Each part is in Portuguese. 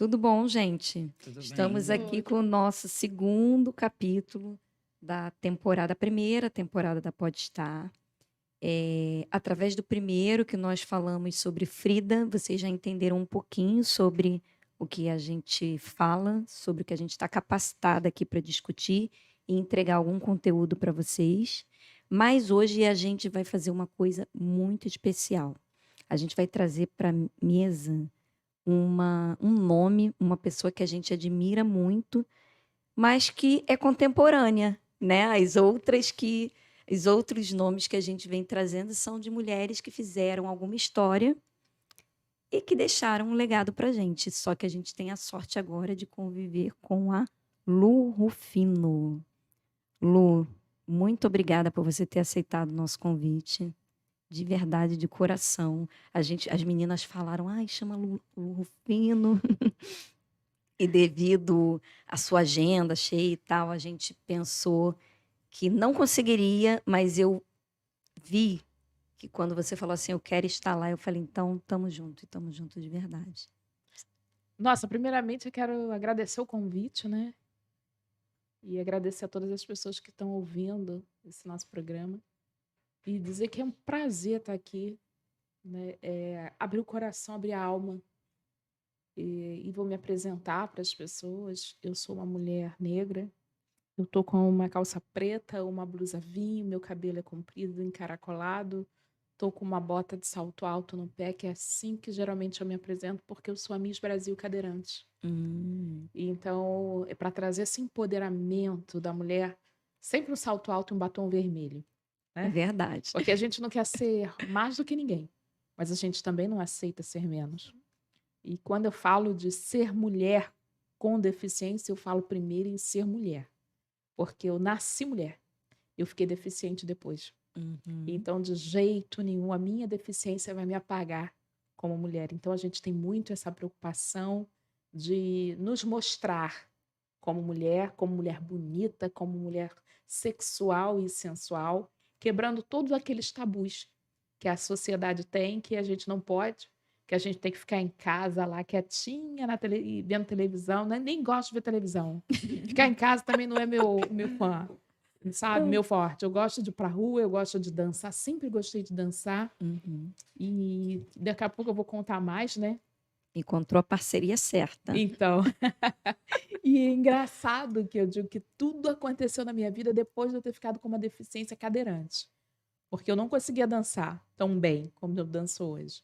Tudo bom, gente? Tudo Estamos bem? aqui com o nosso segundo capítulo da temporada, a primeira temporada da Podstar. Através do primeiro que nós falamos sobre Frida, vocês já entenderam um pouquinho sobre o que a gente fala, sobre o que a gente está capacitada aqui para discutir e entregar algum conteúdo para vocês. Mas hoje a gente vai fazer uma coisa muito especial. A gente vai trazer para a mesa um nome, uma pessoa que a gente admira muito, mas que é contemporânea, né? Os outros nomes que a gente vem trazendo são de mulheres que fizeram alguma história e que deixaram um legado para a gente. Só que a gente tem a sorte agora de conviver com a Lu Rufino. Lu, muito obrigada por você ter aceitado o nosso convite. De verdade, de coração. As meninas falaram, ai, chama Lu Rufino. E devido à sua agenda cheia e tal, a gente pensou que não conseguiria, mas eu vi que quando você falou assim, eu quero estar lá, eu falei, então, estamos juntos de verdade. Nossa, primeiramente eu quero agradecer o convite, né? E agradecer a todas as pessoas que estão ouvindo esse nosso programa. E dizer que é um prazer estar aqui, né? Abrir o coração, abrir a alma. E vou me apresentar para as pessoas. Eu sou uma mulher negra. Eu tô com uma calça preta, uma blusa vinho, meu cabelo é comprido, encaracolado. Tô com uma bota de salto alto no pé, que é assim que geralmente eu me apresento, porque eu sou a Miss Brasil cadeirante. E então, é para trazer esse empoderamento da mulher, sempre um salto alto e um batom vermelho, É né? verdade. Porque a gente não quer ser mais do que ninguém, mas a gente também não aceita ser menos. E quando eu falo de ser mulher com deficiência, eu falo primeiro em ser mulher, porque eu nasci mulher, eu fiquei deficiente depois. Então, de jeito nenhum, a minha deficiência vai me apagar como mulher. Então, a gente tem muito essa preocupação de nos mostrar como mulher bonita, como mulher sexual e sensual, quebrando todos aqueles tabus que a sociedade tem, que a gente não pode, que a gente tem que ficar em casa lá quietinha vendo televisão, né? Nem gosto de ver televisão. Ficar em casa também não é meu fã. Sabe, meu forte. Eu gosto de ir pra rua, eu gosto de dançar, sempre gostei de dançar. E daqui a pouco eu vou contar mais, né? Encontrou a parceria certa. Então, e é engraçado que eu digo que tudo aconteceu na minha vida depois de eu ter ficado com uma deficiência cadeirante. Porque eu não conseguia dançar tão bem como eu danço hoje.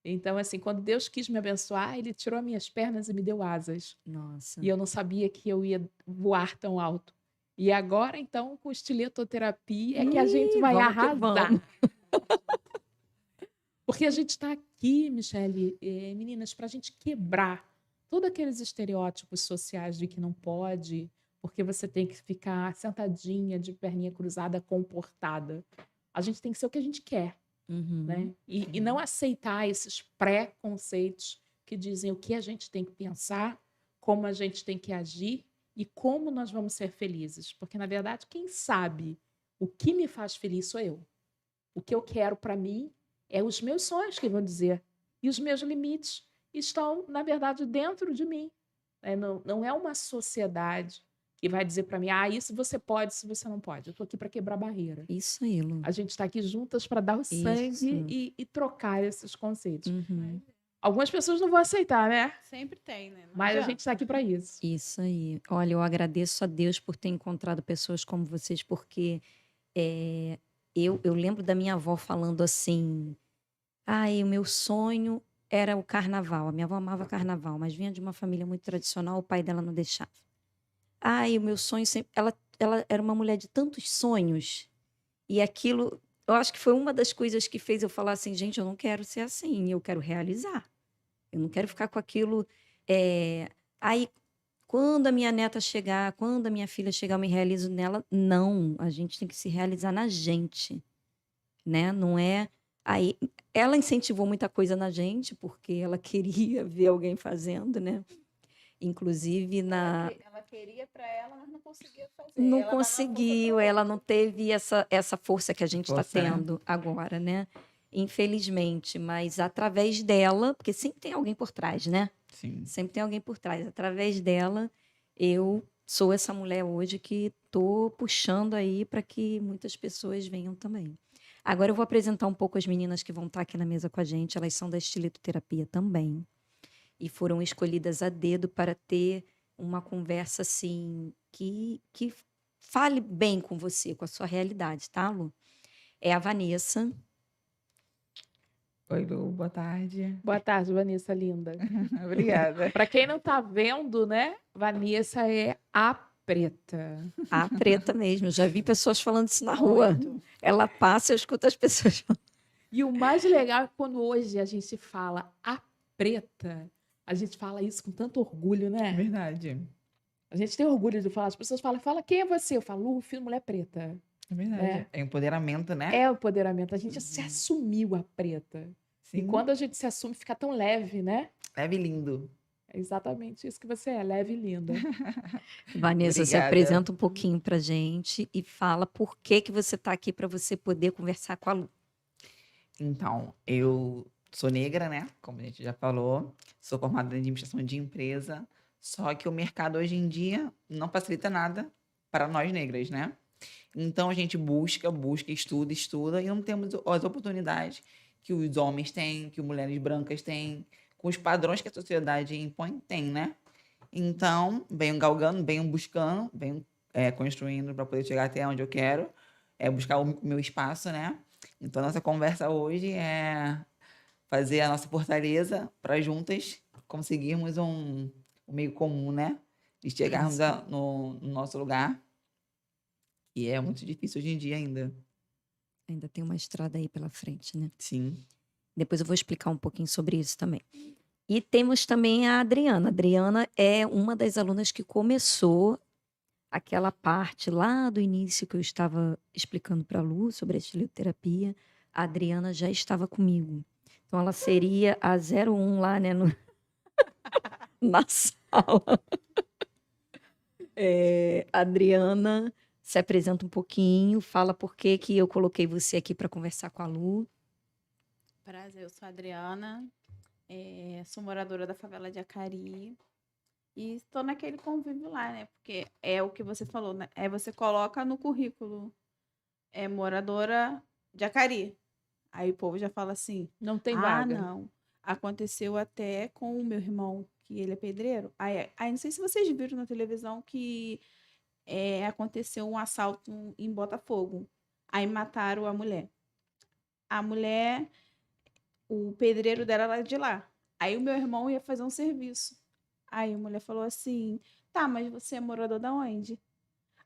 Então, assim, quando Deus quis me abençoar, Ele tirou as minhas pernas e me deu asas. Nossa. E eu não sabia que eu ia voar tão alto. E agora, então, com estiletoterapia, é que a gente vai vamos que arrasar. vamos. Porque a gente está aqui, Michele, meninas, para a gente quebrar todos aqueles estereótipos sociais de que não pode, porque você tem que ficar sentadinha, de perninha cruzada, comportada. A gente tem que ser o que a gente quer, né? E não aceitar esses preconceitos que dizem o que a gente tem que pensar, como a gente tem que agir e como nós vamos ser felizes. Porque, na verdade, quem sabe o que me faz feliz sou eu. O que eu quero para mim é os meus sonhos que vão dizer. E os meus limites estão, na verdade, dentro de mim. Não é uma sociedade que vai dizer para mim, isso você pode, isso você não pode. Eu estou aqui para quebrar barreira. Isso aí, Lu. A gente está aqui juntas para dar o sangue e trocar esses conceitos. Algumas pessoas não vão aceitar, né? Sempre tem, né? Não Mas a adianta. gente está aqui para isso. Isso aí. Olha, eu agradeço a Deus por ter encontrado pessoas como vocês, porque eu lembro da minha avó falando assim, o meu sonho era o carnaval. A minha avó amava carnaval, mas vinha de uma família muito tradicional, o pai dela não deixava. O meu sonho sempre... Ela era uma mulher de tantos sonhos, e aquilo, eu acho que foi uma das coisas que fez eu falar assim, gente, eu não quero ser assim, eu quero realizar. Eu não quero ficar com aquilo... Aí, quando a minha neta chegar, quando a minha filha chegar, eu me realizo nela. Não, a gente tem que se realizar na gente, né? Não é... Aí, ela incentivou muita coisa na gente, porque ela queria ver alguém fazendo, né? Inclusive, Ela queria para ela, mas não conseguia fazer. não Ela dava conseguiu, força ela não teve essa força que a gente está Força, né? tendo agora, né? Infelizmente, mas através dela, porque sempre tem alguém por trás, né? Sim. Sempre tem alguém por trás. Através dela, eu sou essa mulher hoje que estou puxando aí para que muitas pessoas venham também. Agora eu vou apresentar um pouco as meninas que vão estar aqui na mesa com a gente. Elas são da estilitoterapia também. E foram escolhidas a dedo para ter uma conversa assim que fale bem com você, com a sua realidade, tá, Lu? É a Vanessa. Oi, Lu, boa tarde. Boa tarde, Vanessa linda. Obrigada. Para quem não tá vendo, né? Vanessa é a preta. A preta mesmo. Eu já vi pessoas falando isso na rua. Muito. Ela passa e eu escuto as pessoas falando. E o mais legal é que quando hoje a gente fala a preta, a gente fala isso com tanto orgulho, É né? verdade. A gente tem orgulho de falar. As pessoas falam, quem é você? Eu falo, Lu, filho, mulher preta. É verdade. É empoderamento, né? É o empoderamento. A gente se assumiu a preta. E Sim. quando a gente se assume, fica tão leve, né? Leve e lindo. É exatamente isso que você é, leve e linda. Vanessa, se Obrigada. apresenta um pouquinho pra gente e fala por que que você está aqui para você poder conversar com a Lu. Então, eu sou negra, né? Como a gente já falou. Sou formada em administração de empresa. Só que o mercado hoje em dia não facilita nada para nós negras, né? Então a gente busca, estuda e não temos as oportunidades que os homens têm, que mulheres brancas têm, com os padrões que a sociedade impõe, tem, né? Então, venho galgando, venho buscando, venho construindo para poder chegar até onde eu quero, buscar o meu espaço, né? Então, nossa conversa hoje é fazer a nossa fortaleza para juntas conseguirmos um meio comum, né? De chegarmos no nosso lugar. E é muito difícil hoje em dia ainda. Ainda tem uma estrada aí pela frente, né? Sim. Depois eu vou explicar um pouquinho sobre isso também. E temos também a Adriana. A Adriana é uma das alunas que começou aquela parte lá do início que eu estava explicando para a Lu sobre a estilioterapia. A Adriana já estava comigo. Então ela seria a 01 lá, né, na sala. Adriana, se apresenta um pouquinho, fala por que que eu coloquei você aqui para conversar com a Lu. Prazer, eu sou a Adriana, sou moradora da favela de Acari e estou naquele convívio lá, né? Porque é o que você falou, né? Você coloca no currículo, moradora de Acari. Aí o povo já fala assim, Não tem vaga. não, aconteceu até com o meu irmão, que ele é pedreiro. Aí não sei se vocês viram na televisão que aconteceu um assalto em Botafogo. Aí mataram a mulher. A mulher, o pedreiro dela era de lá. Aí o meu irmão ia fazer um serviço. Aí a mulher falou assim: tá, mas você é morador da onde?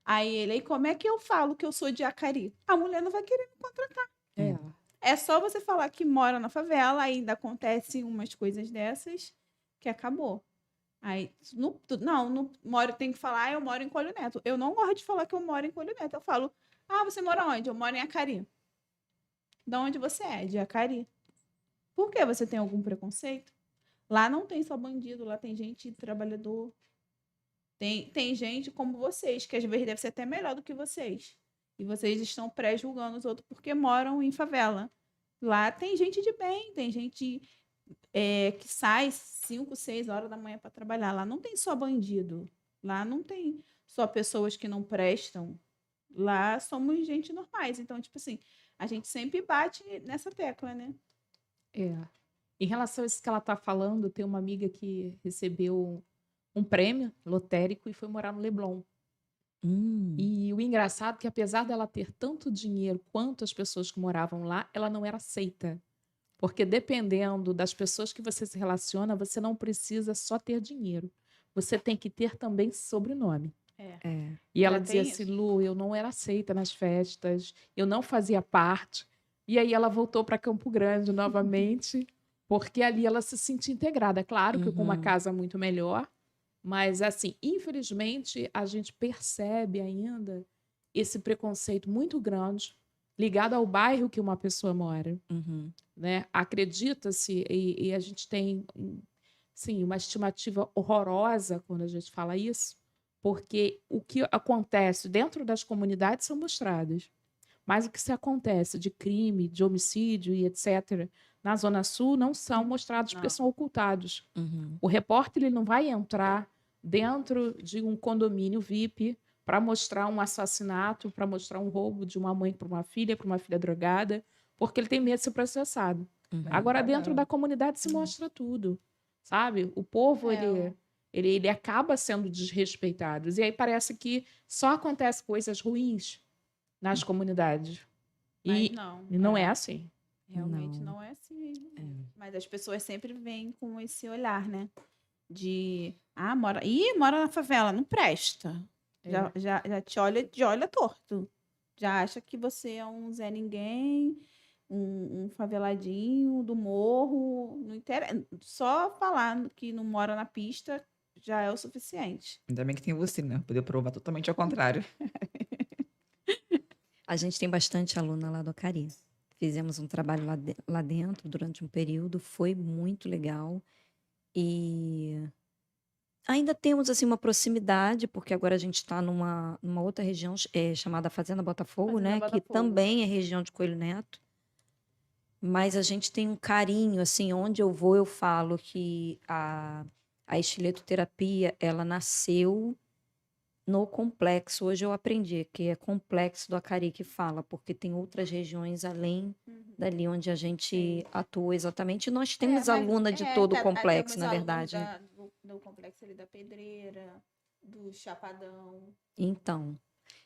Aí ele, e como é que eu falo que eu sou de Acari? A mulher não vai querer me contratar. É. É só você falar que mora na favela, ainda acontecem umas coisas dessas, que acabou. Aí, não moro, tem que falar, eu moro em Coelho Neto. Eu não gosto de falar que eu moro em Coelho Neto. Eu falo, você mora onde? Eu moro em Acari. De onde você é? De Acari. Por que você tem algum preconceito? Lá não tem só bandido, lá tem gente trabalhador. Tem gente como vocês, que às vezes deve ser até melhor do que vocês. E vocês estão pré-julgando os outros porque moram em favela. Lá tem gente de bem, tem gente que sai 5, 6 horas da manhã para trabalhar. Lá não tem só bandido. Lá não tem só pessoas que não prestam. Lá somos gente normais. Então, tipo assim, a gente sempre bate nessa tecla, né? É. Em relação a isso que ela está falando, tem uma amiga que recebeu um prêmio lotérico e foi morar no Leblon. E o engraçado é que, apesar dela ter tanto dinheiro quanto as pessoas que moravam lá, ela não era aceita. Porque dependendo das pessoas que você se relaciona, você não precisa só ter dinheiro. Você tem que ter também sobrenome. E ela dizia tem assim, isso. Lu, eu não era aceita nas festas, eu não fazia parte. E aí ela voltou para Campo Grande novamente, porque ali ela se sentia integrada. Claro que com uma casa muito melhor, mas assim, infelizmente, a gente percebe ainda esse preconceito muito grande ligado ao bairro que uma pessoa mora. Né? Acredita-se, e a gente tem sim, uma estimativa horrorosa quando a gente fala isso, porque o que acontece dentro das comunidades são mostradas. Mas o que se acontece de crime, de homicídio e etc., na Zona Sul não são mostrados porque Não. são ocultados. Uhum. O repórter ele não vai entrar dentro de um condomínio VIP para mostrar um assassinato, para mostrar um roubo de uma mãe para uma filha drogada, porque ele tem medo de ser processado. Uhum. Agora, Verdade. dentro da comunidade se mostra tudo, sabe? O povo, É, ele acaba sendo desrespeitado. E aí parece que só acontece coisas ruins nas comunidades. Mas E não. e não é assim. Realmente Não. não é assim mesmo. É. Mas as pessoas sempre vêm com esse olhar, né? Mora na favela, não presta. É. Já te olha de olho torto. Já acha que você é um Zé Ninguém, um faveladinho do morro. Não interessa. Só falar que não mora na pista já é o suficiente. Ainda bem que tem você, né? Poder provar totalmente ao contrário. A gente tem bastante aluna lá do Acari. Fizemos um trabalho lá dentro durante um período, foi muito legal. E ainda temos assim uma proximidade, porque agora a gente está numa outra região chamada Fazenda Botafogo, Fazenda né? Que Botafogo. também é região de Coelho Neto. Mas a gente tem um carinho, assim, onde eu vou, eu falo que a estiletoterapia, ela nasceu no complexo. Hoje eu aprendi que é complexo do Acari que fala, porque tem outras regiões além dali onde a gente atua exatamente. E nós temos aluna de todo o complexo, na verdade. Né? Do complexo ali da Pedreira, do Chapadão. Então,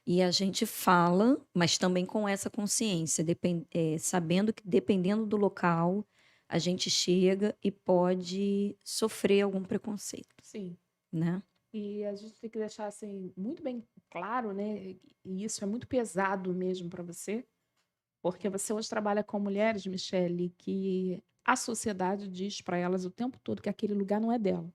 e a gente fala, mas também com essa consciência, sabendo que dependendo do local, a gente chega e pode sofrer algum preconceito, Sim. né? E a gente tem que deixar assim muito bem claro, né? E isso é muito pesado mesmo para você, porque você hoje trabalha com mulheres, Michele, que a sociedade diz para elas o tempo todo que aquele lugar não é dela.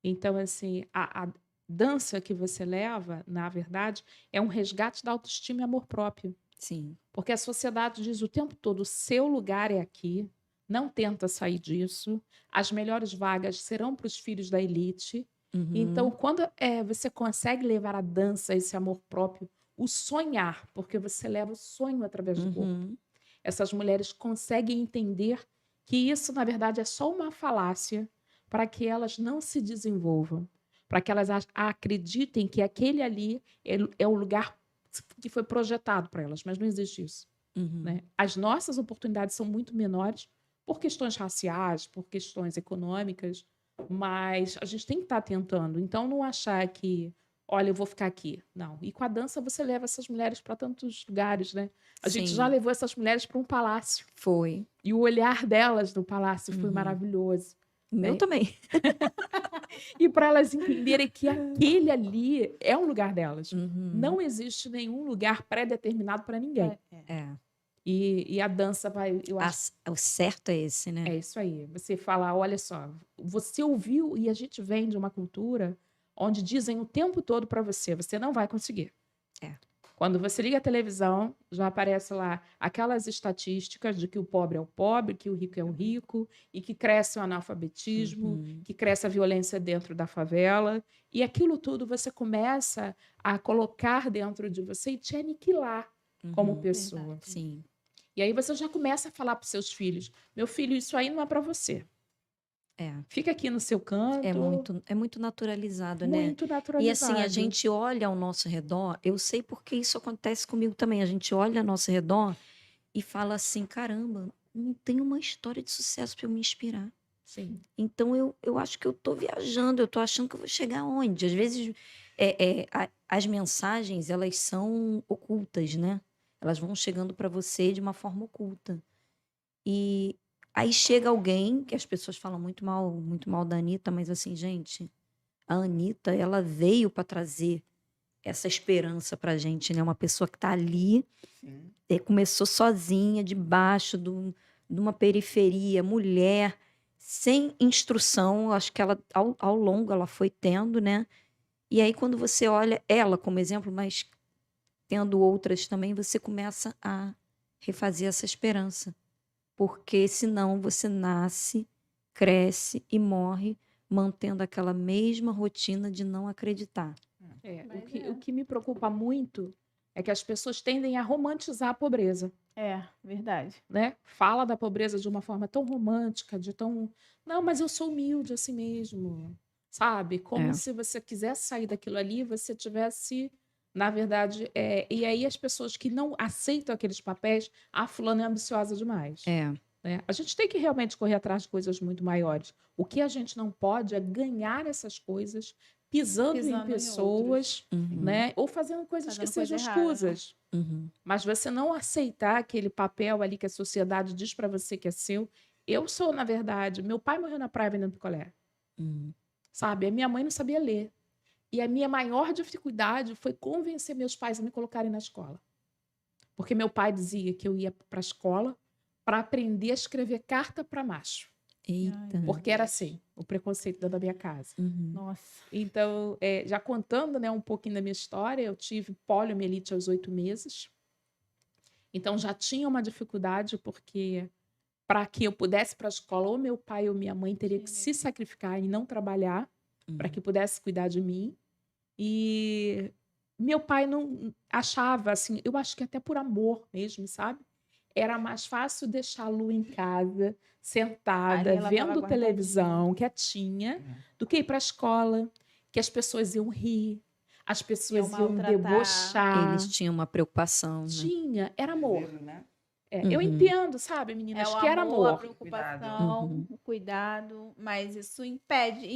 Então, assim, a dança que você leva, na verdade, é um resgate da autoestima e amor próprio. Sim. Porque a sociedade diz o tempo todo: o seu lugar é aqui, não tenta sair disso, as melhores vagas serão para os filhos da elite. Uhum. Então, quando você consegue levar a dança, esse amor próprio, o sonhar, porque você leva o sonho através do corpo, Uhum. essas mulheres conseguem entender que isso, na verdade, é só uma falácia para que elas não se desenvolvam, para que elas acreditem que aquele ali é o lugar que foi projetado para elas, mas não existe isso. Uhum. Né? As nossas oportunidades são muito menores por questões raciais, por questões econômicas, mas a gente tem que estar tentando. Então, não achar que, olha, eu vou ficar aqui. Não. E com a dança você leva essas mulheres para tantos lugares, né? A gente Sim. já levou essas mulheres para um palácio. Foi. E o olhar delas no palácio foi Uhum. maravilhoso. O meu Né? também. E para elas entenderem que aquele ali é um lugar delas. Uhum. Não existe nenhum lugar pré-determinado para ninguém. É. E a dança vai, eu acho. O certo é esse, né? É isso aí. Você fala, olha só, você ouviu e a gente vem de uma cultura onde dizem o tempo todo para você, você não vai conseguir. É. Quando você liga a televisão, já aparece lá aquelas estatísticas de que o pobre é o pobre, que o rico é o rico, e que cresce o analfabetismo, Uhum. que cresce a violência dentro da favela. E aquilo tudo você começa a colocar dentro de você e te aniquilar como Uhum. pessoa. Verdade. Sim. E aí você já começa a falar para os seus filhos: meu filho, isso aí não é para você. É. Fica aqui no seu canto. É muito naturalizado, né? Muito E naturalizado. assim, a gente olha ao nosso redor, eu sei porque isso acontece comigo também. A gente olha ao nosso redor e fala assim: caramba, não tem uma história de sucesso para eu me inspirar. Sim. Então eu acho que eu tô viajando, eu tô achando que eu vou chegar onde? Às vezes as mensagens, elas são ocultas, né? Elas vão chegando para você de uma forma oculta. E aí chega alguém, que as pessoas falam muito mal da Anitta, mas assim, gente, a Anitta, ela veio para trazer essa esperança pra gente, né? Uma pessoa que tá ali, Sim. começou sozinha, debaixo de uma periferia, mulher, sem instrução, acho que ela, ao longo, ela foi tendo, né? E aí, quando você olha ela como exemplo, mas tendo outras também, você começa a refazer essa esperança. Porque senão você nasce, cresce e morre mantendo aquela mesma rotina de não acreditar. É, Mas o que me preocupa muito é que as pessoas tendem a romantizar a pobreza. É, verdade. né? Fala da pobreza de uma forma tão romântica, não, mas eu sou humilde assim mesmo, sabe? Como É. se você quisesse sair daquilo ali, você tivesse, na verdade, e aí as pessoas que não aceitam aqueles papéis, fulana é ambiciosa demais, É. né? A gente tem que realmente correr atrás de coisas muito maiores. O que a gente não pode é ganhar essas coisas pisando em Pisando em outros. pessoas, Uhum. né? Ou fazendo coisas que Fazendo coisa sejam errada, né? escusas. Uhum. Mas você não aceitar aquele papel ali que a sociedade diz para você que é seu. Eu sou, na verdade, meu pai morreu na praia vendendo picolé, Uhum. sabe? A minha mãe não sabia ler. E a minha maior dificuldade foi convencer meus pais a me colocarem na escola. Porque meu pai dizia que eu ia para a escola para aprender a escrever carta para macho. Eita. Porque era assim, o preconceito dentro da minha casa. Uhum. Nossa. Então, já contando, né, um pouquinho da minha história, eu tive poliomielite aos 8 meses. Então, já tinha uma dificuldade, porque para que eu pudesse ir para a escola, ou meu pai ou minha mãe teria que se sacrificar e não trabalhar para que pudesse cuidar de mim. E meu pai não achava, assim, eu acho que até por amor mesmo, sabe? Era mais fácil deixar a Lu em casa, sentada, Ali ela tava vendo guardadinha. televisão, quietinha, do que ir para a escola, que as pessoas iam rir, as pessoas iam maltratar. debochar. Eles tinham uma preocupação, né? Tinha, era amor. Zelo, né? Eu Uhum. entendo, sabe, É meninas, o que era amor, a amor. preocupação, Uhum. o cuidado, mas isso impede,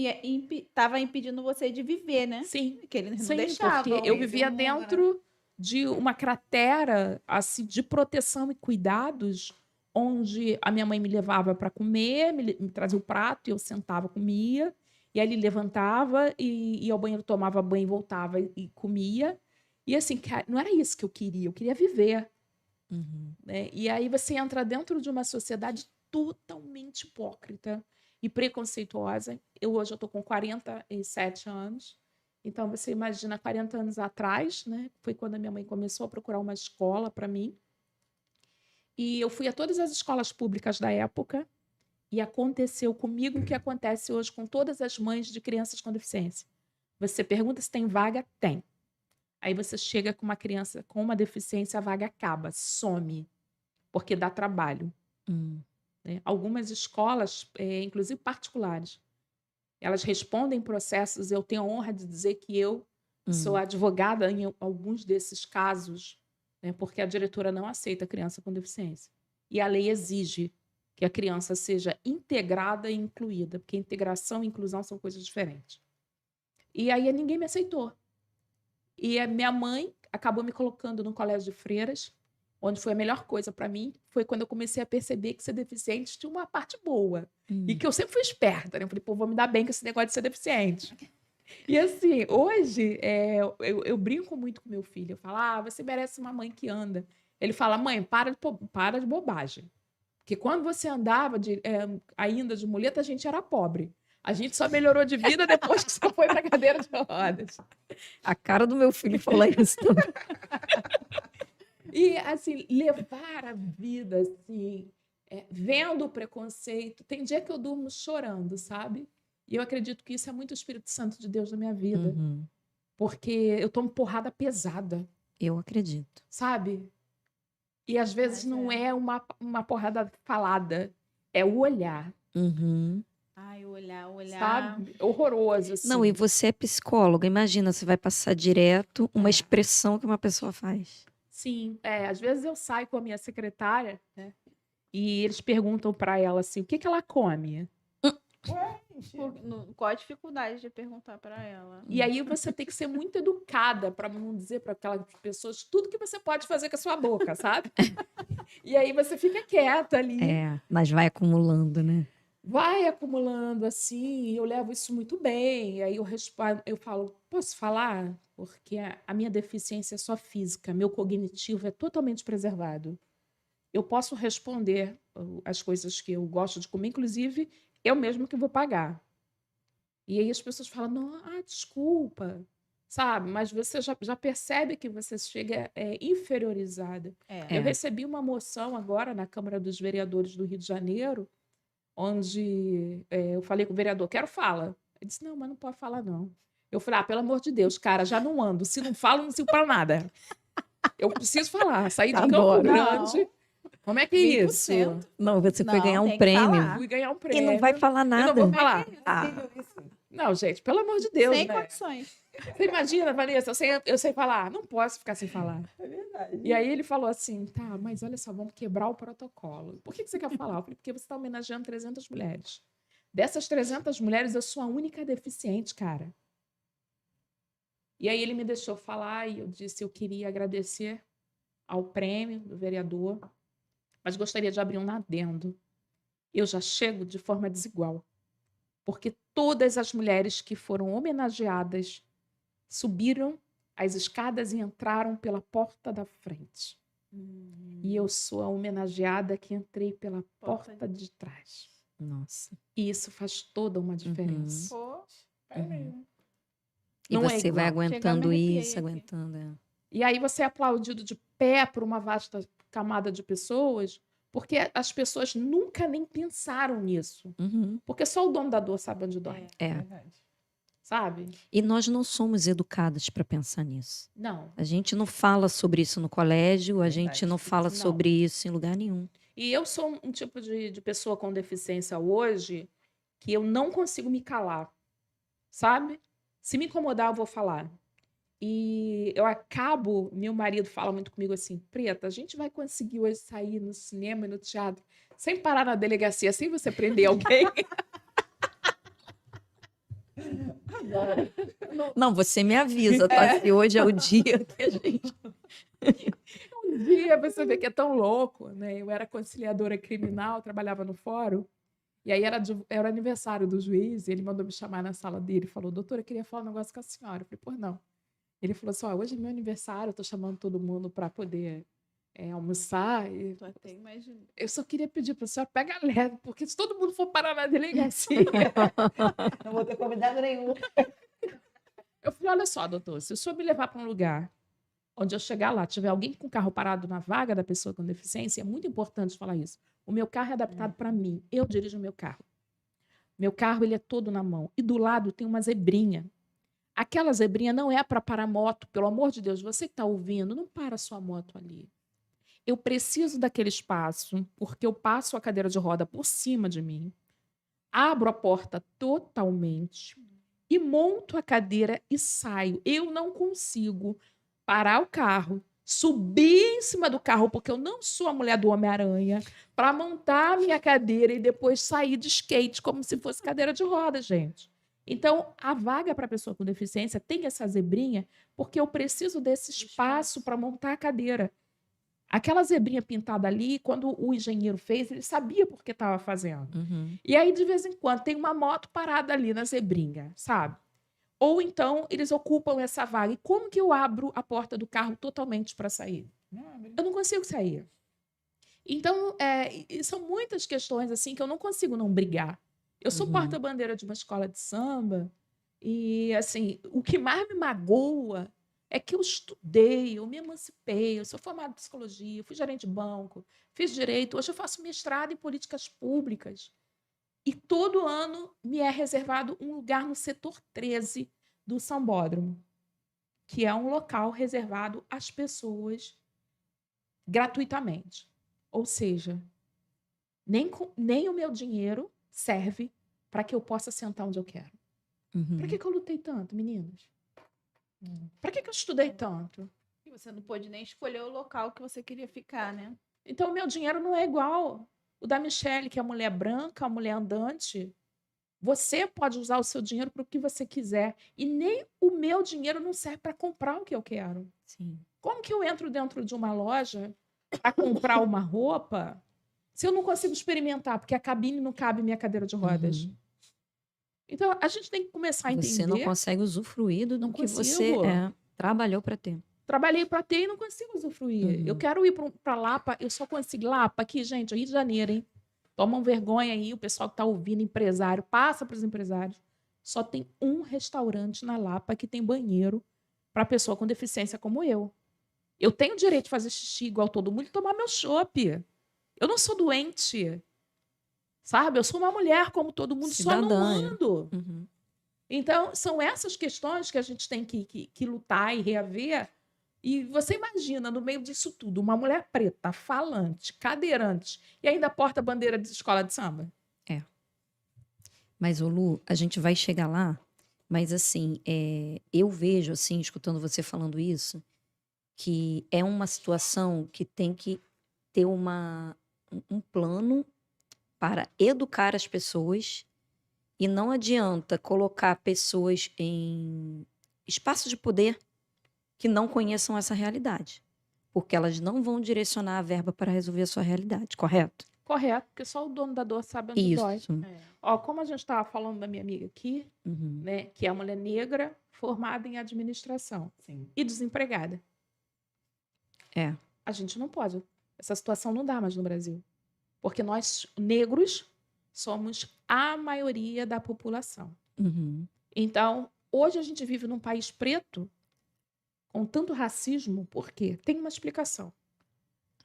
tava impedindo você de viver, né? Sim, Que eles não sim, deixavam. porque eu Conhecer vivia o mundo, né? dentro de uma cratera assim, de proteção e cuidados, onde a minha mãe me levava para comer, me trazia o prato e eu sentava, comia, e aí ele levantava e ia ao banheiro, tomava banho e voltava e comia. E assim, cara, não era isso que eu queria viver. Uhum. Né? E aí você entra dentro de uma sociedade totalmente hipócrita e preconceituosa. Hoje eu estou com 47 anos. Então, você imagina, 40 anos atrás, né? Foi quando a minha mãe começou a procurar uma escola para mim. E eu fui a todas as escolas públicas da época e aconteceu comigo o que acontece hoje com todas as mães de crianças com deficiência. Você pergunta se tem vaga? Tem. Aí você chega com uma criança com uma deficiência, a vaga acaba, some, porque dá trabalho. Uhum. Né? Algumas escolas, inclusive particulares, elas respondem processos. Eu tenho a honra de dizer que eu sou advogada em alguns desses casos, né? Porque a diretora não aceita criança com deficiência. E a lei exige que a criança seja integrada e incluída, porque integração e inclusão são coisas diferentes. E aí ninguém me aceitou. E a minha mãe acabou me colocando no colégio de freiras, onde foi a melhor coisa para mim, foi quando eu comecei a perceber que ser deficiente tinha uma parte boa. E que eu sempre fui esperta, né? Eu falei, pô, vou me dar bem com esse negócio de ser deficiente. E assim, hoje, eu brinco muito com meu filho. Eu falo, você merece uma mãe que anda. Ele fala, mãe, para de bobagem. Porque quando você andava ainda de muleta, a gente era pobre. A gente só melhorou de vida depois que você foi para a cadeira de rodas. A cara do meu filho falar isso também. E, assim, levar a vida, assim, vendo o preconceito. Tem dia que eu durmo chorando, sabe? E eu acredito que isso é muito o Espírito Santo de Deus na minha vida. Uhum. Porque eu tomo porrada pesada, Eu acredito. sabe? E, às vezes, não é uma porrada falada. É o olhar, Uhum. Ai, olhar. sabe? Horroroso, assim. Não, e você é psicóloga. Imagina, você vai passar direto uma expressão que uma pessoa faz. Sim, às vezes eu saio com a minha secretária, né? E eles perguntam para ela assim, o que ela come? Qual a dificuldade de perguntar para ela? E aí você tem que ser muito educada para não dizer para aquelas pessoas tudo que você pode fazer com a sua boca, sabe? E aí você fica quieta ali, Mas vai acumulando, né? vai acumulando assim, e eu levo isso muito bem. E aí eu falo, posso falar? Porque a minha deficiência é só física, meu cognitivo é totalmente preservado. Eu posso responder as coisas que eu gosto de comer, inclusive eu mesmo que vou pagar. E aí as pessoas falam, não, desculpa, sabe? Mas você já percebe que você chega inferiorizada. Eu recebi uma moção agora na Câmara dos Vereadores do Rio de Janeiro, onde eu falei com o vereador, quero fala. Ele disse, não, mas não pode falar, não. Eu falei, pelo amor de Deus, cara, já não ando. Se não falo, não sirvo para nada. Eu preciso falar. Saí de Campo Adoro. Grande Como é que é isso? 20%. Não, você foi Não, ganhar tem um que prêmio. falar. Fui ganhar um E prêmio. não vai falar Eu nada. não vou falar. Ah, Não, gente, pelo amor de Deus, Sem né? condições. Você imagina, Vanessa, eu sei falar. Não posso ficar sem falar. É verdade. E aí ele falou assim, tá, mas olha só, vamos quebrar o protocolo. Por que você quer falar? Eu falei, porque você está homenageando 300 mulheres. Dessas 300 mulheres, eu sou a única deficiente, cara. E aí ele me deixou falar e eu disse, eu queria agradecer ao prêmio do vereador, mas gostaria de abrir um adendo. Eu já chego de forma desigual, porque todas as mulheres que foram homenageadas subiram as escadas e entraram pela porta da frente. E eu sou a homenageada que entrei pela porta de trás. nossa. E isso faz toda uma diferença. Poxa, E Não é você vai igual. aguentando Chega, me arrepiei isso, aqui. aguentando. E aí você é aplaudido de pé por uma vasta camada de pessoas, porque as pessoas nunca nem pensaram nisso. Uhum. Porque só o dono da dor sabe onde dói, É. Verdade. sabe? E nós não somos educadas para pensar nisso. Não. A gente não fala sobre isso no colégio, a gente Verdade. não fala Não. sobre isso em lugar nenhum. E eu sou um tipo de pessoa com deficiência hoje que eu não consigo me calar, sabe? Se me incomodar, eu vou falar. E eu acabo, meu marido fala muito comigo assim, Preta, a gente vai conseguir hoje sair no cinema e no teatro sem parar na delegacia, sem você prender alguém? Não, você me avisa, tá? Se hoje é o dia que a gente. Um dia você vê que é tão louco, né? Eu era conciliadora criminal, trabalhava no fórum, e aí era aniversário do juiz, e ele mandou me chamar na sala dele e falou, doutora, eu queria falar um negócio com a senhora. Eu falei, pois não. Ele falou assim, ó, hoje é meu aniversário, eu tô chamando todo mundo para poder almoçar, e Tô até imaginando. eu só queria pedir para a senhora, pega leve, porque se todo mundo for parar na delegacia... Não vou ter convidado nenhum. Eu falei, olha só, doutor, se o senhor me levar para um lugar onde eu chegar lá, tiver alguém com o carro parado na vaga da pessoa com deficiência, é muito importante falar isso. O meu carro é adaptado para mim. Eu dirijo o meu carro. Meu carro, ele é todo na mão. E do lado tem uma zebrinha. Aquela zebrinha não é para parar moto. Pelo amor de Deus, você que está ouvindo, não para a sua moto ali. Eu preciso daquele espaço, porque eu passo a cadeira de roda por cima de mim, abro a porta totalmente e monto a cadeira e saio. Eu não consigo parar o carro, subir em cima do carro, porque eu não sou a mulher do Homem-Aranha, para montar a minha cadeira e depois sair de skate como se fosse cadeira de roda, gente. Então, a vaga para pessoa com deficiência tem essa zebrinha porque eu preciso desse espaço para montar a cadeira. Aquela zebrinha pintada ali, quando o engenheiro fez, ele sabia por que estava fazendo. Uhum. E aí, de vez em quando, tem uma moto parada ali na zebrinha, sabe? Ou então, eles ocupam essa vaga. E como que eu abro a porta do carro totalmente para sair? Eu não consigo sair. Então, são muitas questões assim que eu não consigo não brigar. Eu sou Uhum. porta-bandeira de uma escola de samba e, assim, o que mais me magoa é que eu estudei, eu me emancipei, eu sou formada em psicologia, fui gerente de banco, fiz direito, hoje eu faço mestrado em políticas públicas. E todo ano me é reservado um lugar no setor 13 do Sambódromo, que é um local reservado às pessoas gratuitamente. Ou seja, nem o meu dinheiro serve para que eu possa sentar onde eu quero. Uhum. Para que eu lutei tanto, meninas? Para que eu estudei tanto? E você não pôde nem escolher o local que você queria ficar, né? Então, o meu dinheiro não é igual o da Michelle, que é a mulher branca, a mulher andante. Você pode usar o seu dinheiro para o que você quiser. E nem o meu dinheiro não serve para comprar o que eu quero. Sim. Como que eu entro dentro de uma loja para comprar uma roupa se eu não consigo experimentar, porque a cabine não cabe minha cadeira de rodas? Uhum. Então, a gente tem que começar a entender. Você não consegue usufruir do Não que consigo. você trabalhou para ter. Trabalhei para ter e não consigo usufruir. Uhum. Eu quero ir para Lapa, eu só consigo. Lapa, aqui, gente, Rio de Janeiro, hein? Tomam vergonha aí, o pessoal que está ouvindo, empresário, passa para os empresários. Só tem um restaurante na Lapa que tem banheiro para pessoa com deficiência como eu. Eu tenho o direito de fazer xixi igual todo mundo e tomar meu chopp. Eu não sou doente. Sabe? Eu sou uma mulher como todo mundo, só não Cidadã. ando. Uhum. Então, são essas questões que a gente tem que lutar e reaver. E você imagina, no meio disso tudo, uma mulher preta, falante, cadeirante, e ainda porta bandeira de escola de samba. Mas, ô Lu, a gente vai chegar lá, mas assim, eu vejo, assim, escutando você falando isso, que é uma situação que tem que ter um plano para educar as pessoas e não adianta colocar pessoas em espaços de poder que não conheçam essa realidade, porque elas não vão direcionar a verba para resolver a sua realidade, correto? Correto, porque só o dono da dor sabe onde dói. Isso. Ó, como a gente estava falando da minha amiga aqui, Uhum. né, que é uma mulher negra formada em administração Sim. e desempregada. É. A gente não pode. Essa situação não dá mais no Brasil. Porque nós, negros, somos a maioria da população. Uhum. Então, hoje a gente vive num país preto com tanto racismo, por quê? Tem uma explicação.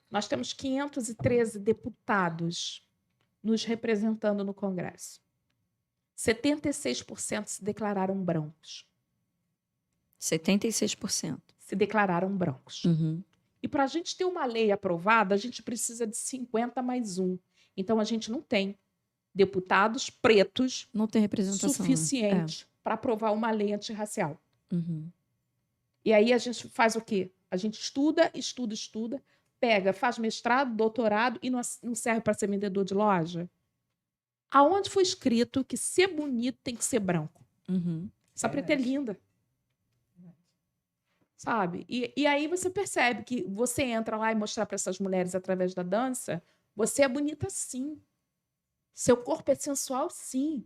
Nós temos 513 deputados nos representando no Congresso. 76% se declararam brancos. 76%. Se declararam brancos. Uhum. E para a gente ter uma lei aprovada, a gente precisa de 50 mais 1. Então, a gente não tem deputados pretos Não tem representação. né? suficientes para aprovar uma lei antirracial. Uhum. E aí a gente faz o quê? A gente estuda, pega, faz mestrado, doutorado e não serve para ser vendedor de loja? Aonde foi escrito que ser bonito tem que ser branco? Uhum. Essa preta é linda. Sabe? E aí você percebe que você entra lá e mostrar para essas mulheres através da dança, você é bonita sim. Seu corpo é sensual sim.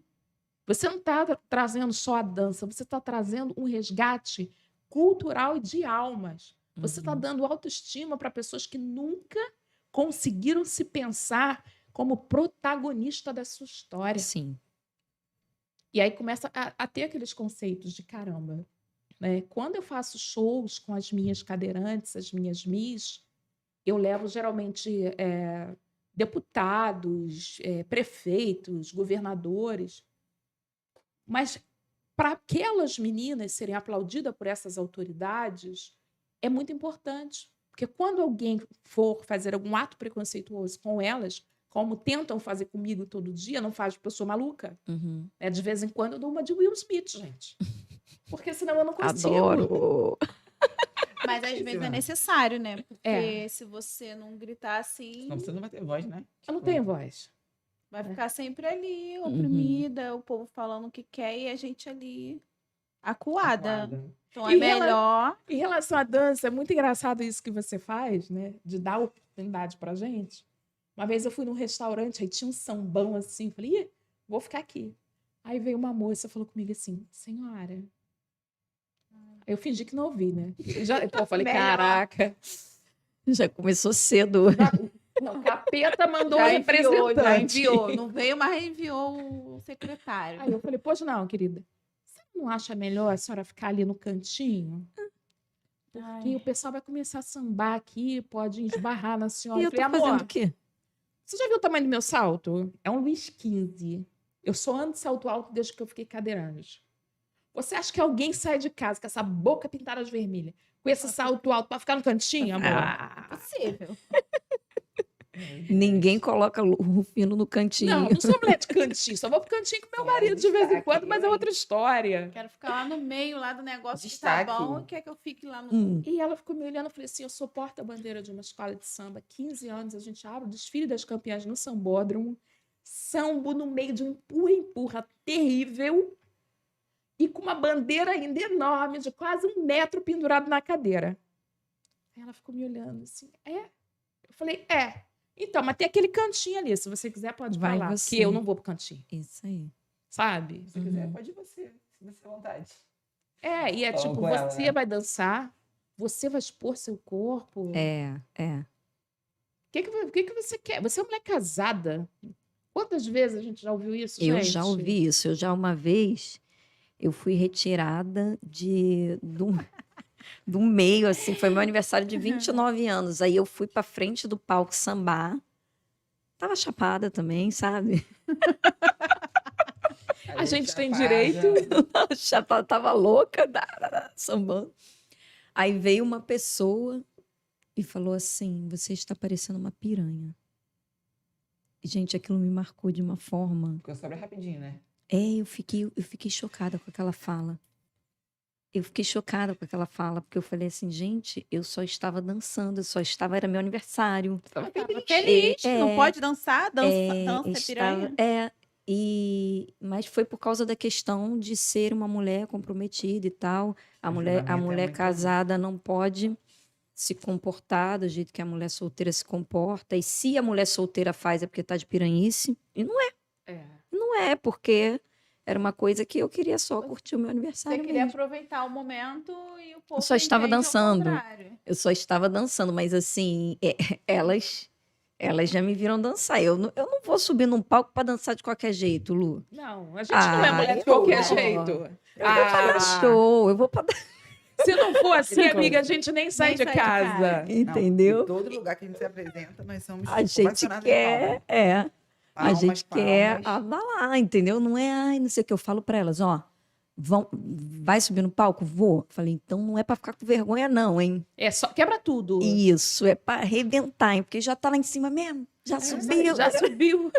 Você não está trazendo só a dança, você está trazendo um resgate cultural e de almas. Você está Uhum. dando autoestima para pessoas que nunca conseguiram se pensar como protagonista da sua história. Sim. E aí começa a ter aqueles conceitos de caramba. Né? Quando eu faço shows com as minhas cadeirantes, as minhas Miss, eu levo geralmente deputados, prefeitos, governadores. Mas para aquelas meninas serem aplaudidas por essas autoridades, é muito importante. Porque quando alguém for fazer algum ato preconceituoso com elas, como tentam fazer comigo todo dia, não faz porque eu sou maluca. Uhum. De vez em quando eu dou uma de Will Smith, gente. Porque senão eu não consigo. Adoro. Mas às vezes é necessário, né? Porque É. se você não gritar assim, Senão você não vai ter voz, né? Eu não tenho voz. vai ficar sempre ali, oprimida, o povo falando o que quer e a gente ali acuada. Então é E melhor. Em relação à dança, é muito engraçado isso que você faz, né? De dar oportunidade pra gente. Uma vez eu fui num restaurante, aí tinha um sambão assim, falei, ih, vou ficar aqui. Aí veio uma moça e falou comigo assim, senhora. Aí eu fingi que não ouvi, né? Eu falei, Melhor. caraca. Já começou cedo. Não, capeta mandou Já um enviou, já representante. enviou. Não veio, mas enviou o secretário. Aí eu falei, pois não, querida. Você não acha melhor a senhora ficar ali no cantinho? Porque o pessoal vai começar a sambar aqui, pode esbarrar na senhora. E eu Eu falei, tô fazendo amor, o quê? você já viu o tamanho do meu salto? É um Luiz XV. Eu só ando de salto alto desde que eu fiquei cadeirante. Você acha que alguém sai de casa com essa boca pintada de vermelha, com esse salto alto para ficar no cantinho, amor? Possível. Ninguém coloca o Rufino no cantinho. Não, não sou mulher de cantinho. Só vou pro cantinho com meu marido de vez em quando, mas é outra história. Quero ficar lá no meio, lá do negócio Destaque. que tá bom, e quer que eu fique lá no... E ela ficou me olhando e falei assim, eu sou porta-bandeira de uma escola de samba, 15 anos, a gente abre o desfile das campeãs no sambódromo, sambo no meio de um empurra-empurra terrível e com uma bandeira ainda enorme, de quase 1 metro pendurado na cadeira. Aí ela ficou me olhando assim, Eu falei, então, mas tem aquele cantinho ali, se você quiser pode Vai falar, você. que eu não vou pro cantinho, Isso aí. sabe? Se quiser, pode ir você. Se você à vontade. E é Falando tipo, com ela, você né? vai dançar, você vai expor seu corpo. É. O que você quer? Você é uma mulher casada. Quantas vezes a gente já ouviu isso, Eu gente? já ouvi isso. Eu já uma vez, eu fui retirada do meio, assim. Foi meu aniversário de 29 anos. Aí eu fui pra frente do palco sambar. Tava chapada também, sabe? A gente tem chapada. direito. Chapada, tava louca, sambando. Aí veio uma pessoa e falou assim: você está parecendo uma piranha. E, gente, aquilo me marcou de uma forma. Ficou sobre rapidinho, né? Eu fiquei chocada com aquela fala. Eu fiquei chocada com aquela fala, porque eu falei assim, gente, eu só estava dançando, era meu aniversário. Tava Tava feliz. feliz. Não É, pode dançar? Dança é estava, piranha. mas foi por causa da questão de ser uma mulher comprometida e tal. A O mulher julgamento é muito- casada não pode se comportar do jeito que a mulher solteira se comporta. E se a mulher solteira faz é porque tá de piranhice. E É. não é, porque era uma coisa que eu queria só curtir o meu Você aniversário queria mesmo. aproveitar o momento e o povo só estava entende ao dançando. contrário. Eu só estava dançando, mas assim, elas já me viram dançar. Eu não vou subir num palco para dançar de qualquer jeito, Lu. Não, a gente não é mulher de eu qualquer vou. jeito. Eu vou para dar show, eu vou para dar... Se não for assim, Outra amiga, a coisa. gente nem sai Nem de sai de casa. casa. Não, Entendeu? em todo lugar que a gente se apresenta, nós somos A gente ovacionadas em quer, palmas. a Palmas, gente quer palmas. abalar, entendeu? Não é, ai, não sei o que. Eu falo para elas, ó, vai subir no palco? Vou. Falei, então não é para ficar com vergonha não, hein? É só quebra tudo. Isso, é para arrebentar, hein? Porque já tá lá em cima mesmo. Já subiu. Já subiu.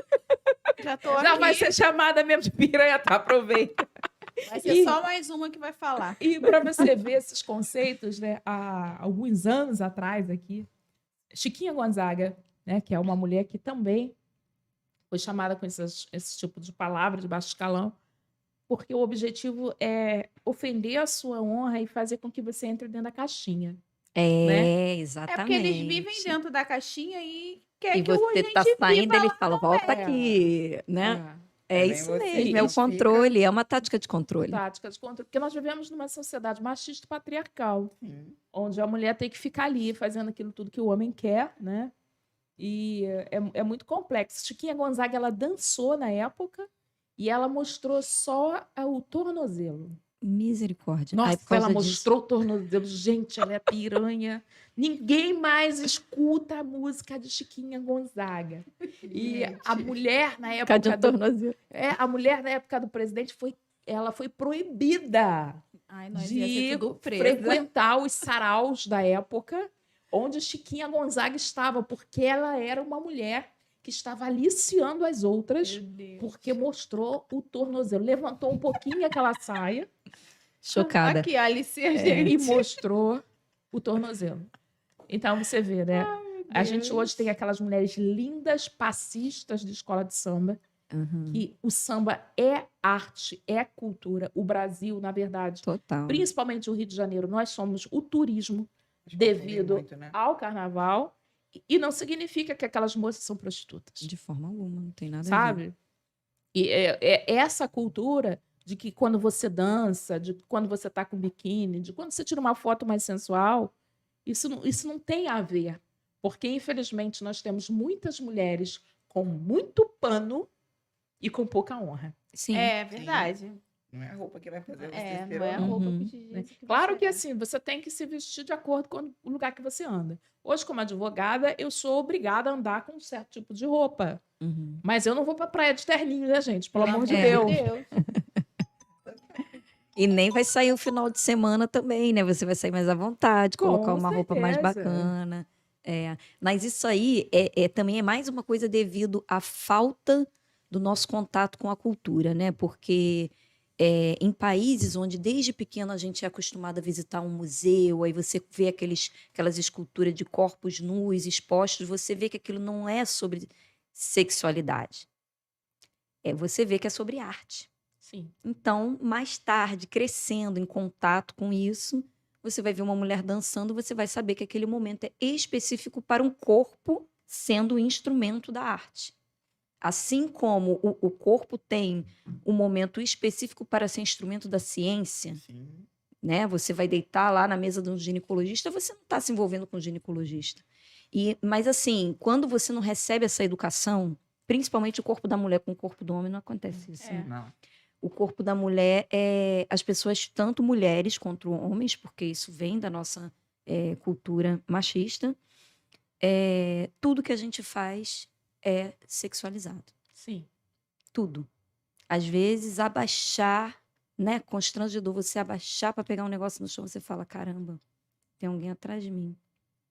Já tô Já aqui. vai ser chamada mesmo de piranha, tá? Aproveita. Vai ser só mais uma que vai falar. E para você ver esses conceitos, né, há alguns anos atrás aqui, Chiquinha Gonzaga, né, que é uma mulher que também foi chamada com esse tipo de palavra de baixo escalão, porque o objetivo é ofender a sua honra e fazer com que você entre dentro da caixinha. Né? Exatamente. É porque eles vivem dentro da caixinha e quer E que você a tá gente saindo, viva ele lá fala, volta também. aqui, né? É Também isso você mesmo, é o identifica- controle, é uma tática de controle. Tática de controle, porque nós vivemos numa sociedade machista e patriarcal, Sim. onde a mulher tem que ficar ali fazendo aquilo tudo que o homem quer, né? E é muito complexo. Chiquinha Gonzaga, ela dançou na época e ela mostrou só o tornozelo. Misericórdia. Aí, Nossa, por causa ela disso- mostrou o tornozelo. Gente, ela é piranha. Ninguém mais escuta a música de Chiquinha Gonzaga. E a Gente. mulher, na Cadê época o tornozelo? a mulher, na época do presidente, ela foi proibida Ai, nós ia ser de tudo presa. frequentar os saraus da época onde Chiquinha Gonzaga estava, porque ela era uma mulher que estava aliciando as outras, Meu Deus. porque mostrou o tornozelo. Levantou um pouquinho aquela saia Chocada. Aqui, a Alice, e gente. mostrou o tornozelo. Então, você vê, né? A gente hoje tem aquelas mulheres lindas, passistas de escola de samba, Uhum, que o samba é arte, é cultura. O Brasil, na verdade, total. principalmente o Rio de Janeiro, nós somos o turismo Acho que confundem devido muito, né? ao carnaval. E não significa que aquelas moças são prostitutas, De forma alguma, não tem nada a ver. sabe? E é essa cultura de que quando você dança, de quando você tá com biquíni, de quando você tira uma foto mais sensual, isso não tem a ver. Porque, infelizmente, nós temos muitas mulheres com muito pano e com pouca honra. Sim. É verdade. Não é a roupa que vai fazer você É, ser não é a homem. roupa Uhum. que te diz que Claro você que é. assim, você tem que se vestir de acordo com o lugar que você anda. Hoje, como advogada, eu sou obrigada a andar com um certo tipo de roupa. Uhum. Mas eu não vou pra praia de terninho, né, gente? Pelo amor de É. Deus. E nem vai sair o final de semana também, né? Você vai sair mais à vontade, Com colocar uma roupa mais certeza. bacana. É. Mas isso aí também é mais uma coisa devido à falta do nosso contato com a cultura, né? Porque em países onde desde pequeno a gente é acostumado a visitar um museu, aí você vê aquelas esculturas de corpos nus expostos, você vê que aquilo não é sobre sexualidade. Você vê que é sobre arte. Sim. Então, mais tarde, crescendo em contato com isso, você vai ver uma mulher dançando, você vai saber que aquele momento é específico para um corpo sendo o instrumento da arte. Assim como o corpo tem um momento específico para ser instrumento da ciência, Sim. né? Você vai deitar lá na mesa de um ginecologista, você não está se envolvendo com o ginecologista. Mas assim, quando você não recebe essa educação, principalmente o corpo da mulher com o corpo do homem, não acontece isso. É. Né? Não. O corpo da mulher, as pessoas, tanto mulheres quanto homens, porque isso vem da nossa cultura machista, tudo que a gente faz é sexualizado. Sim. Tudo. Às vezes, abaixar, né? Constrangedor você abaixar para pegar um negócio no chão, você fala, caramba, tem alguém atrás de mim.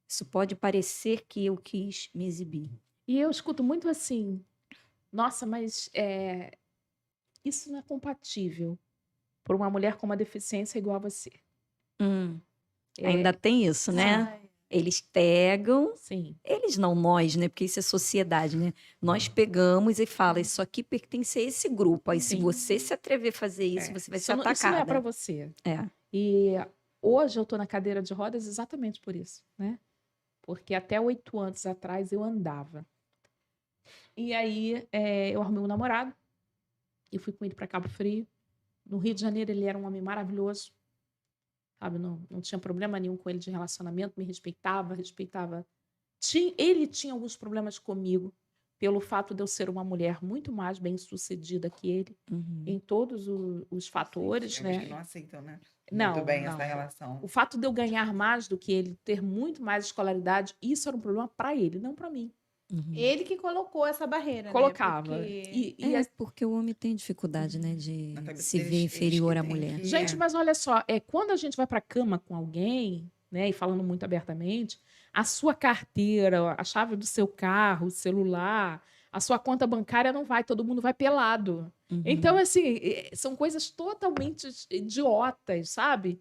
Isso pode parecer que eu quis me exibir. E eu escuto muito assim, nossa, mas isso não é compatível para uma mulher com uma deficiência igual a você. É, Ainda tem isso, né? Ai, Eles pegam, sim, eles não nós, né? Porque isso é sociedade, né? Nós pegamos e fala, isso aqui pertence a esse grupo. Aí se Sim. você se atrever a fazer isso, você vai ser isso não é para atacada. você. É. E hoje eu estou na cadeira de rodas exatamente por isso, né? Porque até 8 anos atrás eu andava. E aí eu arrumei um namorado e fui com ele para Cabo Frio. No Rio de Janeiro ele era um homem maravilhoso, sabe? Não tinha problema nenhum com ele de relacionamento, me respeitava. Ele tinha alguns problemas comigo pelo fato de eu ser uma mulher muito mais bem-sucedida que ele em todos os fatores, Tem homens né? que não aceitam, né? Não, Muito bem não. essa relação. O fato de eu ganhar mais do que ele, ter muito mais escolaridade, isso era um problema para ele, não para mim. Ele que colocou essa barreira, Colocava. né? Porque... E É, porque o homem tem dificuldade, né, de Na cabeça se deles, ver eles inferior que à têm mulher. que- gente, mas olha só, quando a gente vai para a cama com alguém, né, e falando muito abertamente, a sua carteira, a chave do seu carro, o celular, a sua conta bancária não vai, todo mundo vai pelado. Então, assim, são coisas totalmente idiotas, sabe?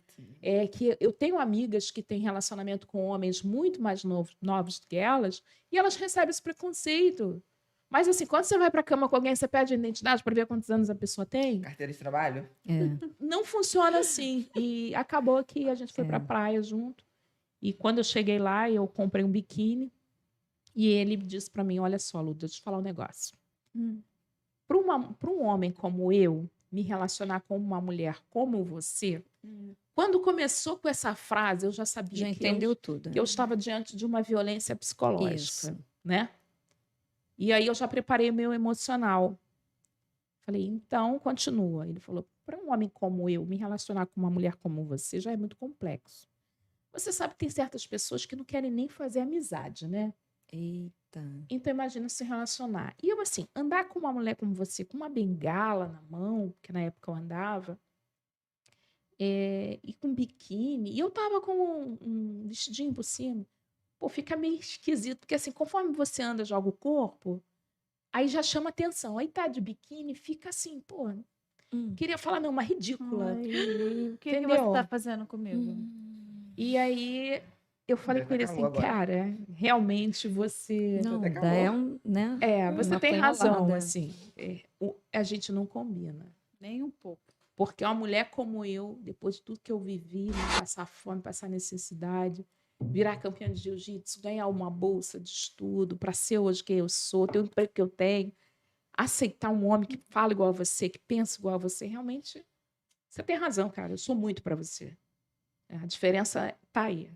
Que eu tenho amigas que têm relacionamento com homens muito mais novos que elas, e elas recebem esse preconceito. Mas, assim, quando você vai para a cama com alguém, você pede a identidade para ver quantos anos a pessoa tem? Carteira de trabalho? É. Não funciona assim. E acabou que a gente foi para a praia junto. E quando eu cheguei lá, eu comprei um biquíni. E ele disse para mim: olha só, Lu, deixa eu te falar um negócio. Para um homem como eu me relacionar com uma mulher como você, quando começou com essa frase, eu já sabia Já entendeu tudo. que eu estava diante de uma violência psicológica, Isso. né? E aí eu já preparei o meu emocional. Falei, então continua. Ele falou: para um homem como eu me relacionar com uma mulher como você já é muito complexo. Você sabe que tem certas pessoas que não querem nem fazer amizade, né? Eita. Então, imagina se relacionar. E eu, assim, andar com uma mulher como você, com uma bengala na mão, porque na época eu andava, e com biquíni, e eu tava com um vestidinho por cima. Pô, fica meio esquisito, porque assim, conforme você anda, joga o corpo, aí já chama atenção. Aí tá de biquíni, fica assim, pô, queria falar, não, uma ridícula. Ai, o que você Entendeu? tá fazendo comigo? E aí eu falei Até com ele calor assim, agora. cara, realmente você. Não, até dá é calor. né? Você uma tem razão, panelada. assim. A gente não combina. Nem um pouco. Porque uma mulher como eu, depois de tudo que eu vivi, né, passar fome, passar necessidade, virar campeã de jiu-jitsu, ganhar uma bolsa de estudo para ser hoje quem eu sou, ter o emprego que eu tenho, aceitar um homem que fala igual a você, que pensa igual a você, realmente, você tem razão, cara. Eu sou muito para você. A diferença tá aí.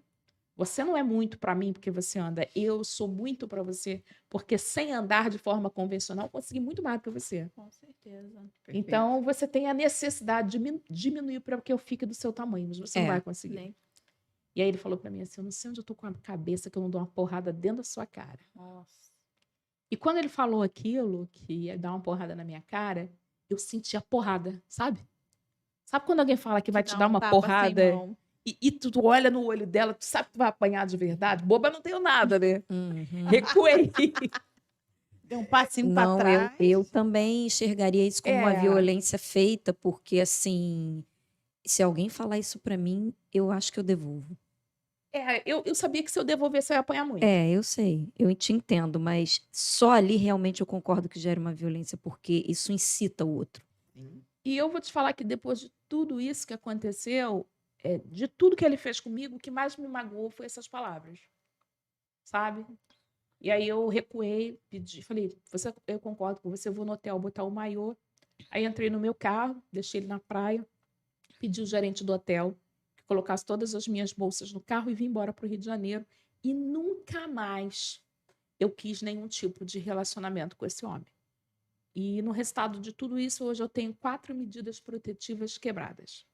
Você não é muito para mim porque você anda. Eu sou muito para você porque sem andar de forma convencional, eu consegui muito mais do que você. Com certeza. Perfeito. Então, você tem a necessidade de diminuir para que eu fique do seu tamanho, mas você não vai conseguir. Nem. E aí ele falou para mim assim, eu não sei onde eu tô com a cabeça que eu não dou uma porrada dentro da sua cara. Nossa. E quando ele falou aquilo, que ia dar uma porrada na minha cara, eu senti a porrada, sabe? Sabe quando alguém fala que vai te dá dar um uma tapa sem porrada mão. e tu olha no olho dela, tu sabe que tu vai apanhar de verdade? Boba não tenho nada, né? Uhum. Recuei. Deu um passinho pra Não, trás. eu também enxergaria isso como uma É. violência feita, porque assim, se alguém falar isso pra mim, eu acho que eu devolvo. Eu sabia que se eu devolvesse eu ia apanhar muito. É, eu sei, eu te entendo, mas só ali realmente eu concordo que gera uma violência, porque isso incita o outro. Sim. E eu vou te falar que depois de tudo isso que aconteceu, de tudo que ele fez comigo, o que mais me magoou foi essas palavras. Sabe? E aí eu recuei, pedi, falei, eu concordo com você, eu vou no hotel botar o maiô. Aí entrei no meu carro, deixei ele na praia, pedi o gerente do hotel que colocasse todas as minhas bolsas no carro e vim embora para o Rio de Janeiro. E nunca mais eu quis nenhum tipo de relacionamento com esse homem. E no resultado de tudo isso, hoje eu tenho 4 medidas protetivas quebradas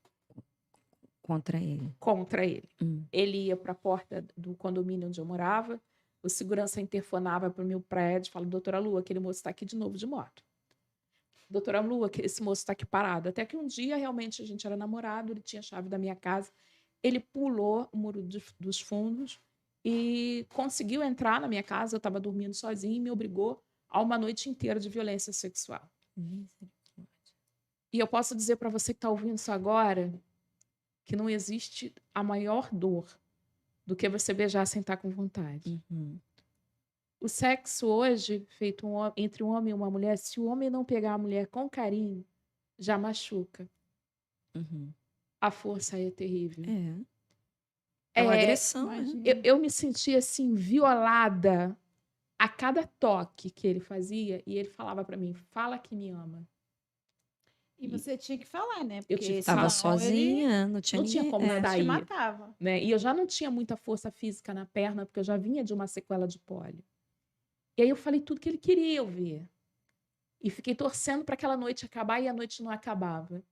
Contra ele. contra ele. Hum. Ele ia para a porta do condomínio onde eu morava, o segurança interfonava para o meu prédio, falava, doutora Lu, aquele moço está aqui de novo de moto. Doutora Lu, esse moço está aqui parado. Até que um dia, realmente, a gente era namorado, ele tinha a chave da minha casa. ele pulou o muro dos fundos e conseguiu entrar na minha casa. Eu estava dormindo sozinha e me obrigou a uma noite inteira de violência sexual. E eu posso dizer para você que está ouvindo isso agora que não existe a maior dor do que você beijar sem estar com vontade. O sexo hoje, feito entre um homem e uma mulher, se o homem não pegar a mulher com carinho, já machuca. A força aí é terrível. É uma agressão, né? Imagina. Eu me sentia assim, violada a cada toque que ele fazia, e ele falava para mim, fala que me ama. E você tinha que falar, né? Eu tive que Tava falar. sozinha, não tinha Não tinha ninguém. como Ele nadar te aí, matava. né? E eu já não tinha muita força física na perna, porque eu já vinha de uma sequela de pólio. E aí eu falei tudo que ele queria ouvir. E fiquei torcendo para aquela noite acabar, e a noite não acabava.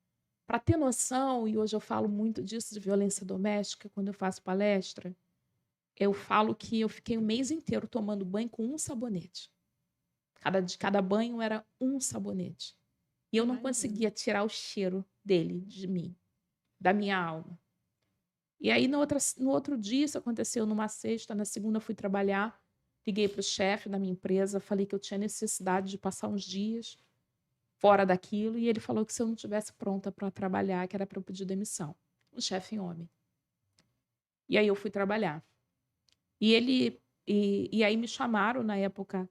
Para ter noção, e hoje eu falo muito disso de violência doméstica, quando eu faço palestra, eu falo que eu fiquei um mês inteiro tomando banho com um sabonete. Cada banho era um sabonete. E eu não Imagino. conseguia tirar o cheiro dele, de mim, da minha alma. E aí, no outro dia, isso aconteceu numa sexta, na segunda eu fui trabalhar, liguei para o chefe da minha empresa, falei que eu tinha necessidade de passar uns dias fora daquilo, e ele falou que se eu não estivesse pronta para trabalhar, que era para eu pedir demissão. Um chefe homem. E aí eu fui trabalhar. E aí me chamaram na época,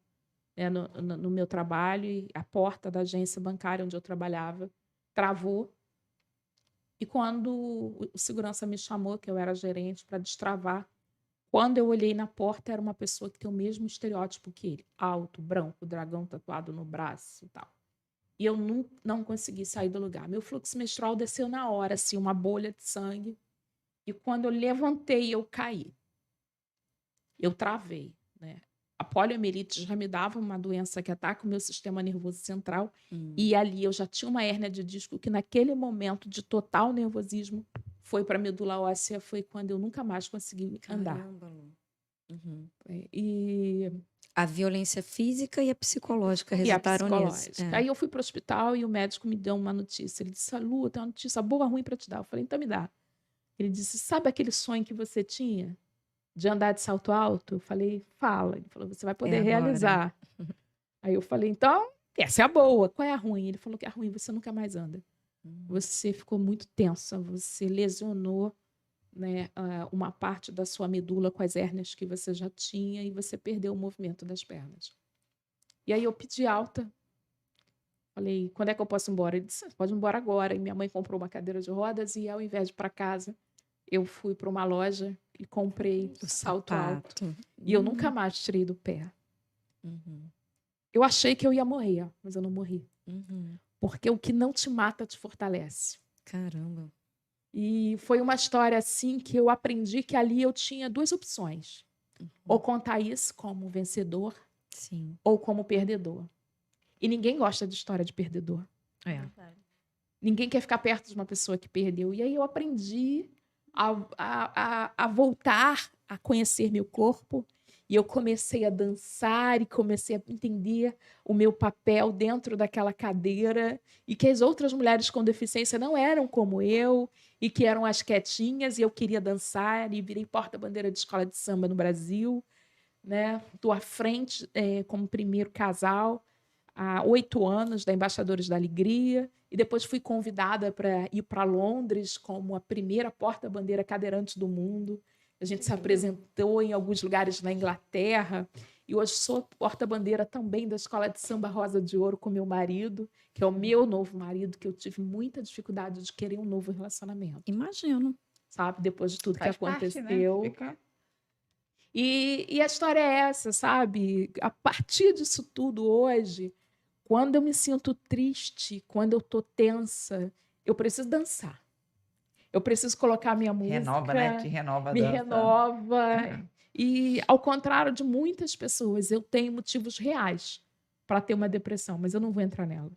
né, no meu trabalho, e a porta da agência bancária onde eu trabalhava travou. E quando o segurança me chamou, que eu era gerente, para destravar, quando eu olhei na porta, era uma pessoa que tem o mesmo estereótipo que ele. Alto, branco, dragão tatuado no braço e tal. E eu não consegui sair do lugar. Meu fluxo menstrual desceu na hora, assim, uma bolha de sangue. E quando eu levantei, eu caí. Eu travei, né? A poliomielite já me dava uma doença que ataca o meu sistema nervoso central. E ali eu já tinha uma hérnia de disco que naquele momento de total nervosismo foi para a medula óssea, foi quando eu nunca mais consegui andar. Caramba, Lu. E A violência física e a psicológica a resultaram nisso. psicológica. Aí eu fui para o hospital e o médico me deu uma notícia. Ele disse, Lu, tem uma notícia boa, ruim para te dar. Eu falei, então me dá. Ele disse, sabe aquele sonho que você tinha de andar de salto alto? Eu falei, fala. Ele falou, você vai poder agora. realizar. Aí eu falei, então, essa é a boa. Qual é a ruim? Ele falou que a ruim, você nunca mais anda. Você ficou muito tensa, você lesionou, né, uma parte da sua medula com as hérnias que você já tinha e você perdeu o movimento das pernas. E aí eu pedi alta. Falei, quando é que eu posso ir embora? Ele disse, pode ir embora agora. E minha mãe comprou uma cadeira de rodas e ao invés de ir para casa, eu fui para uma loja e comprei o salto alto. E eu nunca mais tirei do pé. Eu achei que eu ia morrer, mas eu não morri. Porque o que não te mata te fortalece. Caramba. E foi uma história assim que eu aprendi que ali eu tinha duas opções. Ou contar isso como vencedor, Sim. ou como perdedor. E ninguém gosta de história de perdedor. Ninguém quer ficar perto de uma pessoa que perdeu. E aí eu aprendi a voltar a conhecer meu corpo. E eu comecei a dançar e comecei a entender o meu papel dentro daquela cadeira e que as outras mulheres com deficiência não eram como eu e que eram as quietinhas e eu queria dançar e virei porta-bandeira de escola de samba no Brasil, né? Estou à frente como primeiro casal há 8 anos da Embaixadores da Alegria e depois fui convidada para ir para Londres como a primeira porta-bandeira cadeirante do mundo. A gente se apresentou em alguns lugares na Inglaterra e hoje sou porta-bandeira também da Escola de Samba Rosa de Ouro com meu marido, que é o meu novo marido, que eu tive muita dificuldade de querer um novo relacionamento, Imagino. sabe? Depois de tudo Faz que parte, né? aconteceu. Fica- E a história é essa, sabe? A partir disso tudo hoje, quando eu me sinto triste, quando eu tô tensa, eu preciso dançar. Eu preciso colocar a minha música. Renova, né? Te renova a Me dança. renova. É. E, ao contrário de muitas pessoas, eu tenho motivos reais para ter uma depressão, mas eu não vou entrar nela.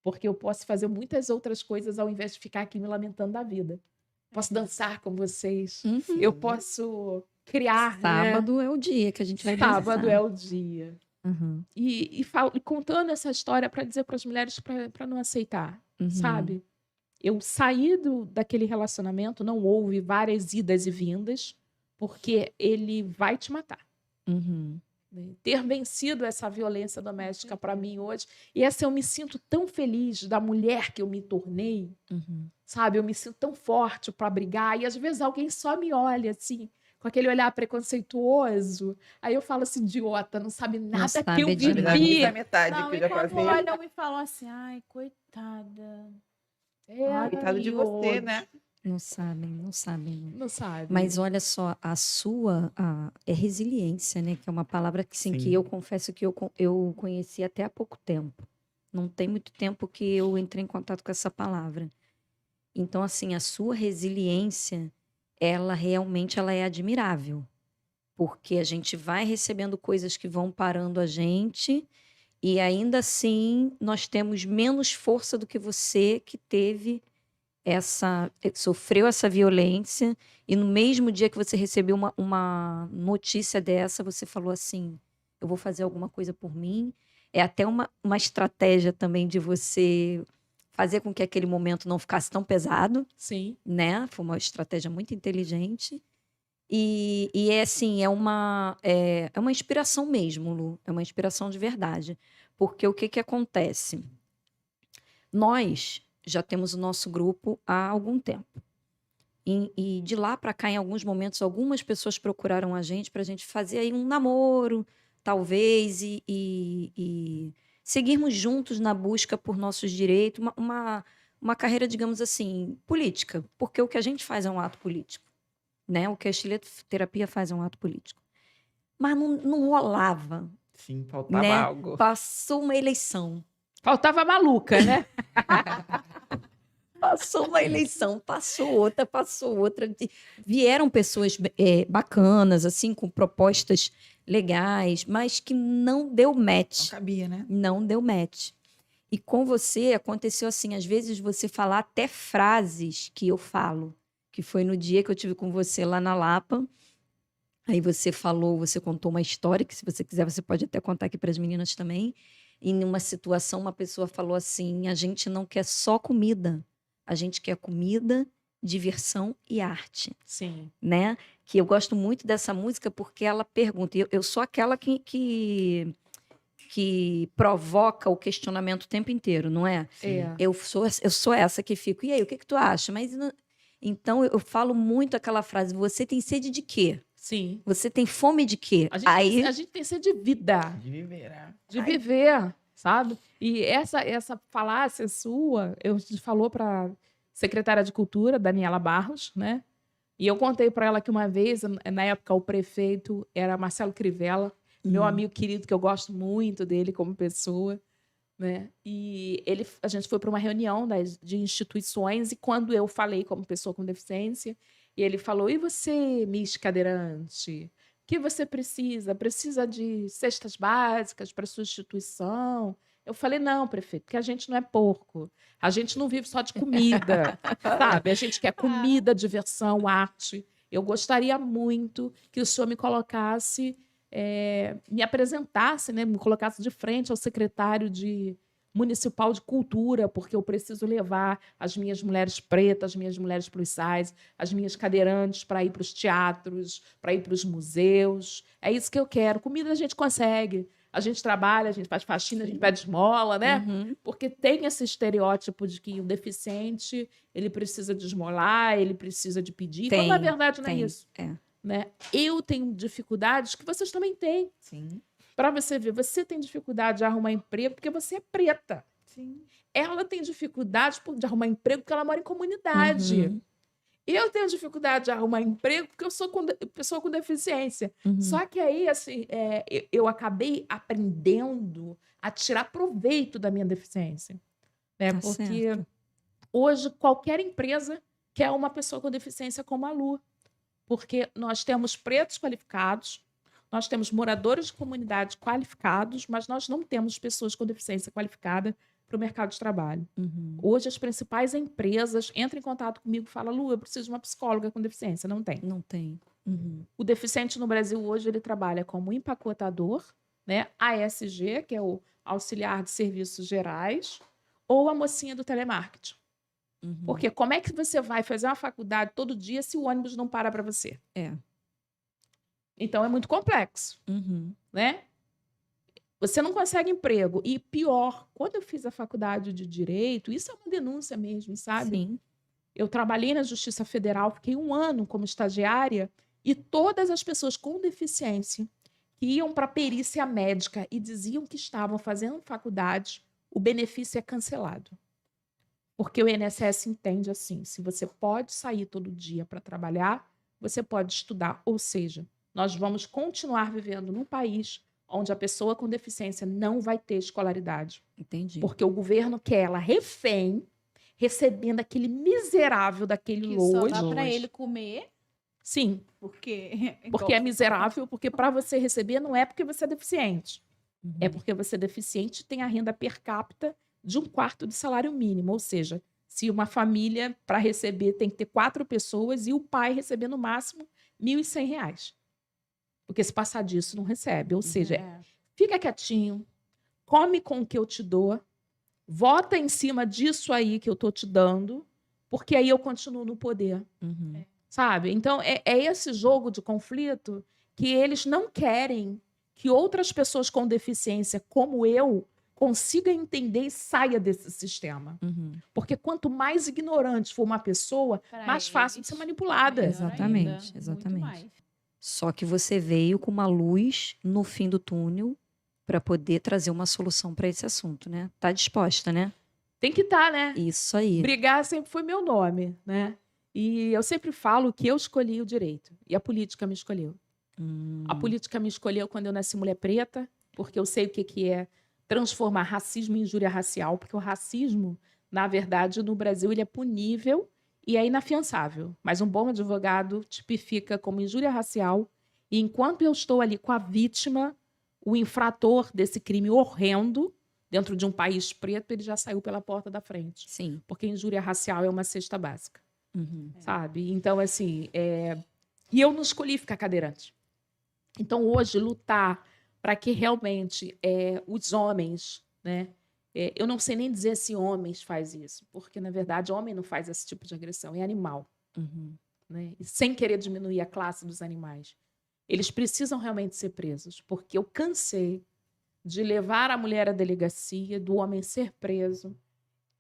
Porque eu posso fazer muitas outras coisas ao invés de ficar aqui me lamentando da vida. Posso dançar com vocês. Eu posso criar. né? Sábado é o dia que a gente vai dançar. Sábado é o dia. Uhum. E contando essa história para dizer para as mulheres para não aceitar, sabe? Eu saí daquele relacionamento, não houve várias idas e vindas, porque ele vai te matar. Uhum. Né? Ter vencido essa violência doméstica para mim hoje, e essa eu me sinto tão feliz da mulher que eu me tornei, Uhum. sabe? Eu me sinto tão forte para brigar, e às vezes alguém só me olha assim, com aquele olhar preconceituoso. Aí eu falo assim, idiota, não sabe nada que eu sabe de Na verdade, vivi. isso é a metade Não, que eu e já quando passei. olham e falam assim, ai, coitada. Ai, Coitado de que você, ódio. né? Não sabem, não sabem. Não sabe. Mas olha só, é resiliência, né? Que é uma palavra que, sim, que Sim. eu confesso que eu conheci até há pouco tempo. Não tem muito tempo que eu entrei em contato com essa palavra. Então, assim, a sua resiliência, ela realmente ela é admirável. Porque a gente vai recebendo coisas que vão parando a gente e ainda assim nós temos menos força do que você que teve sofreu essa violência e no mesmo dia que você recebeu uma notícia dessa, você falou assim: eu vou fazer alguma coisa por mim. É até uma estratégia também de você fazer com que aquele momento não ficasse tão pesado, Sim. né? Foi uma estratégia muito inteligente. E é assim, é uma inspiração mesmo, Lu. É uma inspiração de verdade. Porque o que acontece? Nós já temos o nosso grupo há algum tempo. E de lá para cá, em alguns momentos, algumas pessoas procuraram a gente para a gente fazer aí um namoro, talvez, e seguirmos juntos na busca por nossos direitos, uma carreira, digamos assim, política. Porque o que a gente faz é um ato político, né? O que a estiloterapia faz é um ato político. Mas não rolava, Sim, faltava né? algo. Passou uma eleição. Faltava a maluca, né? Passou uma eleição, passou outra. Vieram pessoas bacanas, assim, com propostas legais, mas que não deu Não match. cabia, né? Não deu match. E com você aconteceu assim, às vezes você falar até frases que eu falo, que foi no dia que eu tive com você lá na Lapa. Aí você falou, você contou uma história, que se você quiser você pode até contar aqui para as meninas também. E numa situação, uma pessoa falou assim: a gente não quer só comida, a gente quer comida, diversão e arte, Sim. né? Que eu gosto muito dessa música porque ela pergunta, e eu sou aquela que provoca o questionamento o tempo inteiro, não é? É. Eu sou essa que fico, e aí, o que tu acha? Então eu falo muito aquela frase: você tem sede de quê? Sim. Você tem fome de quê? A gente tem sede de vida, De viver, né? de viver, sabe? E essa falácia sua, eu falou para secretária de Cultura, Daniela Barros, né? E eu contei para ela que uma vez, na época, o prefeito era Marcelo Crivella, meu amigo querido, que eu gosto muito dele como pessoa, né? E a gente foi para uma reunião de instituições, e quando eu falei como pessoa com deficiência, e ele falou: e você, Miss Cadeirante? O que você precisa? Precisa de cestas básicas para sua instituição? Eu falei: não, prefeito, porque a gente não é porco. A gente não vive só de comida, sabe? A gente quer comida, diversão, arte. Eu gostaria muito que o senhor me colocasse, me apresentasse, né? Me colocasse de frente ao secretário municipal de cultura, porque eu preciso levar as minhas mulheres pretas, as minhas mulheres plus size, as minhas cadeirantes para ir para os teatros, para ir para os museus. É isso que eu quero. Comida a gente consegue. A gente trabalha, a gente faz faxina, a gente pede esmola, né? Uhum. Porque tem esse estereótipo de que o deficiente ele precisa de esmolar, ele precisa de pedir, quando na verdade não é isso. Né? Eu tenho dificuldades que vocês também têm. Sim. Para você ver, você tem dificuldade de arrumar emprego porque você é preta. Sim. Ela tem dificuldade de arrumar emprego porque ela mora em comunidade. Uhum. Eu tenho dificuldade de arrumar emprego porque eu sou pessoa com deficiência. Uhum. Só que aí, assim, eu acabei aprendendo a tirar proveito da minha deficiência. Né? Tá Porque certo. hoje qualquer empresa quer uma pessoa com deficiência como a Lu. Porque nós temos pretos qualificados, nós temos moradores de comunidade qualificados, mas nós não temos pessoas com deficiência qualificada para o mercado de trabalho. Uhum. Hoje, as principais empresas entram em contato comigo e falam: Lu, eu preciso de uma psicóloga com deficiência. Não tem. Não tem. Uhum. O deficiente no Brasil hoje ele trabalha como empacotador, né? ASG, que é o auxiliar de serviços gerais, ou a mocinha do telemarketing. Uhum. Porque como é que você vai fazer uma faculdade todo dia se o ônibus não para para você? É. Então, é muito complexo, Uhum. né? Você não consegue emprego. E pior, quando eu fiz a faculdade de Direito, isso é uma denúncia mesmo, sabe? Sim. Eu trabalhei na Justiça Federal, fiquei 1 ano como estagiária, e todas as pessoas com deficiência que iam para a perícia médica e diziam que estavam fazendo faculdade, o benefício é cancelado. Porque o INSS entende assim: se você pode sair todo dia para trabalhar, você pode estudar. Ou seja, nós vamos continuar vivendo num país onde a pessoa com deficiência não vai ter escolaridade. Entendi. Porque o governo quer ela refém, recebendo aquele miserável daquele Que só lojo. dá pra ele comer, Sim, porque... porque é miserável, porque para você receber não é porque você é deficiente. Uhum. É porque você é deficiente e tem a renda per capita de 1/4 do salário mínimo. Ou seja, se uma família, para receber, tem que ter 4 pessoas e o pai receber no máximo R$ 1.100. Porque se passar disso, não recebe. Ou seja, É. fica quietinho, come com o que eu te dou, vota em cima disso aí que eu tô te dando, porque aí eu continuo no poder. Uhum. Sabe? Então, é esse jogo de conflito que eles não querem que outras pessoas com deficiência, como eu, consigam entender e saia desse sistema. Uhum. Porque quanto mais ignorante for uma pessoa, Pra mais fácil de ser eles, manipulada. melhor Exatamente, ainda, muito exatamente. mais. Só que você veio com uma luz no fim do túnel para poder trazer uma solução para esse assunto, né? Tá disposta, né? Tem que estar, né? Isso aí. Brigar sempre foi meu nome, né? E eu sempre falo que eu escolhi o direito e a política me escolheu. A política me escolheu quando eu nasci mulher preta, porque eu sei o que é transformar racismo em injúria racial, porque o racismo, na verdade, no Brasil, ele é punível e é inafiançável. Mas um bom advogado tipifica como injúria racial, e enquanto eu estou ali com a vítima, o infrator desse crime horrendo, dentro de um país preto, ele já saiu pela porta da frente. Sim. Porque injúria racial é uma cesta básica, Uhum. sabe? Então, assim, e eu não escolhi ficar cadeirante. Então, hoje, lutar para que realmente os homens, né? Eu não sei nem dizer se homens faz isso, porque, na verdade, homem não faz esse tipo de agressão, é animal. Uhum. Né? E sem querer diminuir a classe dos animais. Eles precisam realmente ser presos, porque eu cansei de levar a mulher à delegacia, do homem ser preso,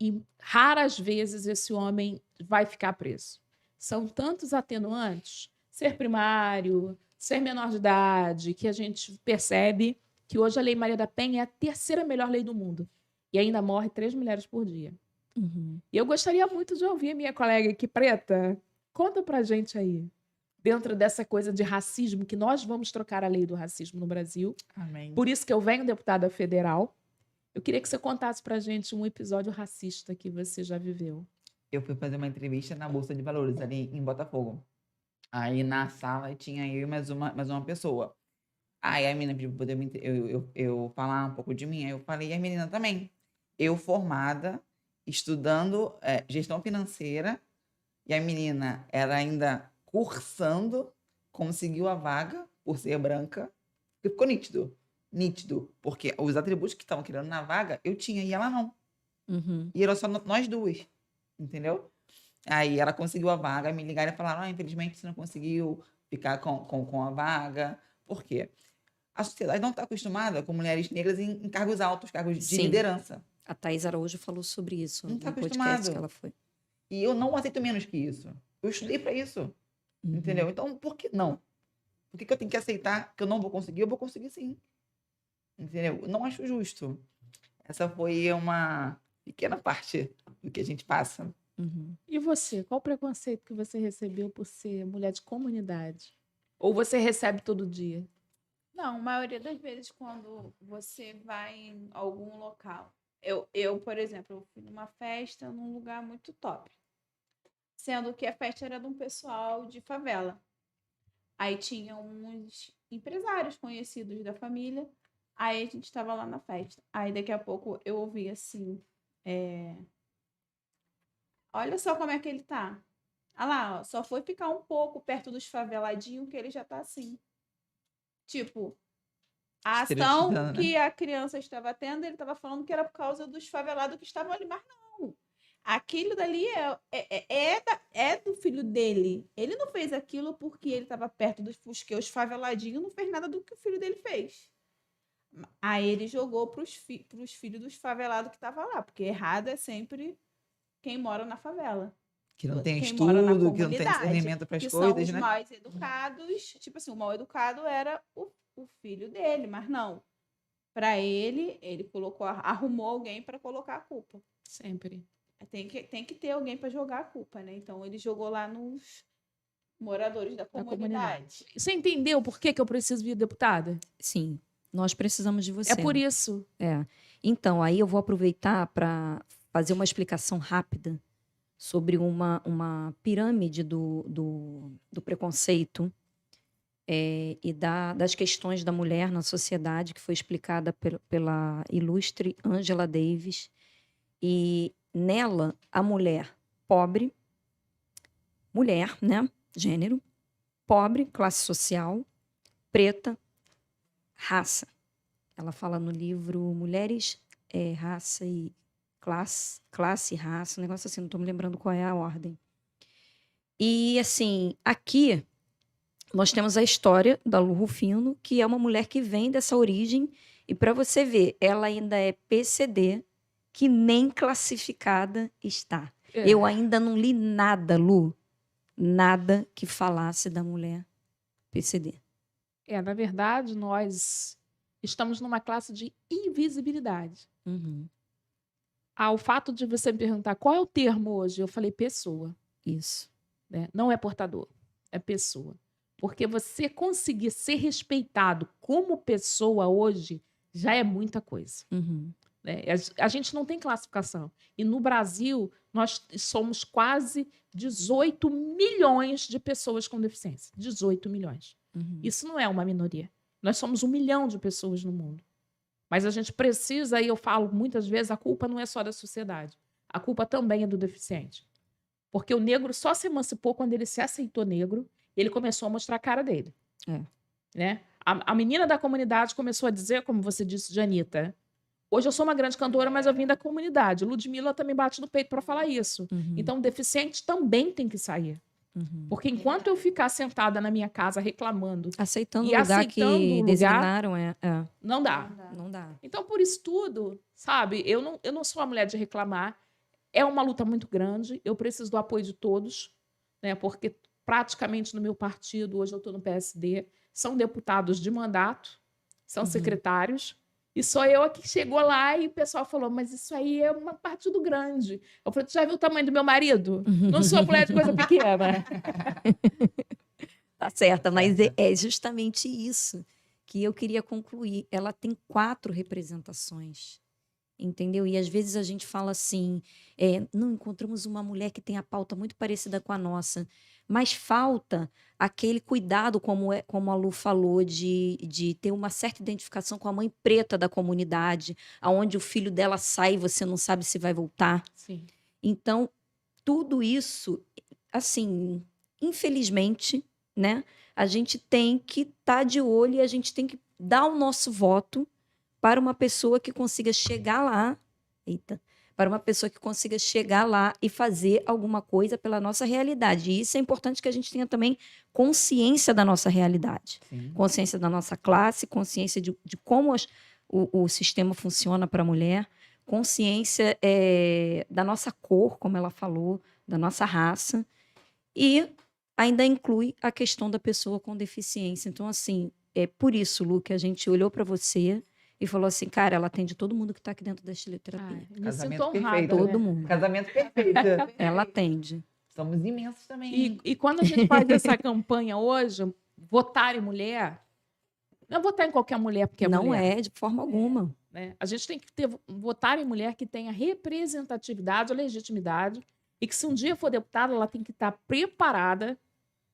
e raras vezes esse homem vai ficar preso. São tantos atenuantes, ser primário, ser menor de idade, que a gente percebe que hoje a Lei Maria da Penha é a 3ª melhor lei do mundo. E ainda morre 3 mulheres por dia. Uhum. E eu gostaria muito de ouvir a minha colega aqui, Preta. Conta pra gente aí, dentro dessa coisa de racismo, que nós vamos trocar a lei do racismo no Brasil. Amém. Por isso que eu venho deputada federal. Eu queria que você contasse pra gente um episódio racista que você já viveu. Eu fui fazer uma entrevista na Bolsa de Valores, ali em Botafogo. Aí na sala tinha eu e mais uma pessoa. Aí a menina pediu pra poder eu falar um pouco de mim. Aí eu falei, e a menina também. Eu formada, estudando gestão financeira, e a menina era ainda cursando, conseguiu a vaga por ser branca. E ficou nítido. Nítido. Porque os atributos que estavam querendo na vaga, eu tinha e ela não. Uhum. E era só nós duas. Entendeu? Aí ela conseguiu a vaga, me ligaram e falaram: infelizmente você não conseguiu ficar com a vaga. Por quê? A sociedade não está acostumada com mulheres negras em cargos altos, cargos de Sim. liderança. A Thaís Araújo falou sobre isso Não no tá podcast acostumado. que ela foi. E eu não aceito menos que isso. Eu estudei para isso. Uhum. Entendeu? Então, por que não? Por que eu tenho que aceitar que eu não vou conseguir? Eu vou conseguir sim. Entendeu? Eu não acho justo. Essa foi uma pequena parte do que a gente passa. Uhum. E você? Qual o preconceito que você recebeu por ser mulher de comunidade? Ou você recebe todo dia? Não, a maioria das vezes quando você vai em algum local. Eu, por exemplo, eu fui numa festa num lugar muito top. Sendo que a festa era de um pessoal de favela. Aí tinha uns empresários conhecidos da família. Aí a gente estava lá na festa. Aí daqui a pouco eu ouvi assim: olha só como é que ele tá. Ah lá, ó, só foi ficar um pouco perto dos faveladinhos que ele já tá assim. Tipo, a ação Estereotipando, né? que a criança estava tendo, ele estava falando que era por causa dos favelados que estavam ali. Mas não. Aquilo dali é do filho dele. Ele não fez aquilo porque ele estava perto dos porque os faveladinhos não fez nada do que o filho dele fez. Aí ele jogou pros filhos dos favelados que estavam lá, porque errado é sempre quem mora na favela. Que não tem Quem mora na estudo, que não tem comunidade, discernimento para as que são coisas, os né? mais educados. Tipo assim, o mal educado era o filho dele, mas não. Para ele colocou, arrumou alguém para colocar a culpa. Sempre. Tem que ter alguém para jogar a culpa, né? Então ele jogou lá nos moradores da comunidade. Você entendeu por que eu preciso vir deputada? Sim, nós precisamos de você. É por isso. É. Então, aí eu vou aproveitar para fazer uma explicação rápida sobre uma pirâmide do preconceito e das questões da mulher na sociedade, que foi explicada pela ilustre Angela Davis. E nela, a mulher pobre, mulher, né? Gênero, pobre, classe social, preta, raça. Ela fala no livro Mulheres, Raça e Classe e Raça, um negócio assim, não estou me lembrando qual é a ordem. E, assim, aqui nós temos a história da Lu Rufino, que é uma mulher que vem dessa origem, e para você ver, ela ainda é PCD, que nem classificada está. Eu ainda não li nada, Lu, nada que falasse da mulher PCD. Na verdade, nós estamos numa classe de invisibilidade. Uhum. O fato de você me perguntar qual é o termo hoje, eu falei pessoa. Isso. Né? Não é portador, é pessoa. Porque você conseguir ser respeitado como pessoa hoje já é muita coisa. Uhum. Né? A gente não tem classificação. E no Brasil, nós somos quase 18 milhões de pessoas com deficiência. 18 milhões. Uhum. Isso não é uma minoria. Nós somos 1 milhão de pessoas no mundo. Mas a gente precisa, e eu falo muitas vezes, a culpa não é só da sociedade. A culpa também é do deficiente. Porque o negro só se emancipou quando ele se aceitou negro, ele começou a mostrar a cara dele. Né? A menina da comunidade começou a dizer, como você disse, Janita, hoje eu sou uma grande cantora, mas eu vim da comunidade. Ludmilla também bate no peito para falar isso. Uhum. Então, o deficiente também tem que sair. Uhum. Porque enquanto eu ficar sentada na minha casa reclamando, Aceitando E o lugar aceitando o que lugar- designaram, não dá. não dá. Então, por isso tudo, sabe? Eu não sou uma mulher de reclamar. É uma luta muito grande. Eu preciso do apoio de todos, né? Porque praticamente no meu partido, hoje eu estou no PSD, são deputados de mandato, são secretários. E só eu aqui chegou lá e o pessoal falou, mas isso aí é um partido grande. Eu falei, tu já viu o tamanho do meu marido? Não sou mulher de coisa pequena. Tá certa, mas é justamente isso que eu queria concluir. Ela tem 4 representações, entendeu? E às vezes a gente fala assim, não encontramos uma mulher que tem a pauta muito parecida com a nossa, mas falta aquele cuidado, como a Lu falou, de ter uma certa identificação com a mãe preta da comunidade, aonde o filho dela sai e você não sabe se vai voltar. Sim. Então, tudo isso, assim, infelizmente, né, a gente tem que estar de olho e a gente tem que dar o nosso voto para uma pessoa que consiga chegar lá, para uma pessoa que consiga chegar lá e fazer alguma coisa pela nossa realidade. E isso é importante que a gente tenha também consciência da nossa realidade. Sim. Consciência da nossa classe, consciência de como o sistema funciona para a mulher, consciência da nossa cor, como ela falou, da nossa raça, e ainda inclui a questão da pessoa com deficiência. Então, assim, é por isso, Lu, que a gente olhou para você e falou assim, cara, ela atende todo mundo que está aqui dentro da estiloterapia. Me Casamento sinto honrada. perfeito, Todo Né? mundo. Casamento perfeito. Ela atende. Somos imensos também. E quando a gente faz essa campanha hoje, votar em mulher, não é votar em qualquer mulher porque é Não mulher. é, de forma alguma. Né? A gente tem que votar em mulher que tenha representatividade ou legitimidade e que se um dia for deputada, ela tem que estar preparada,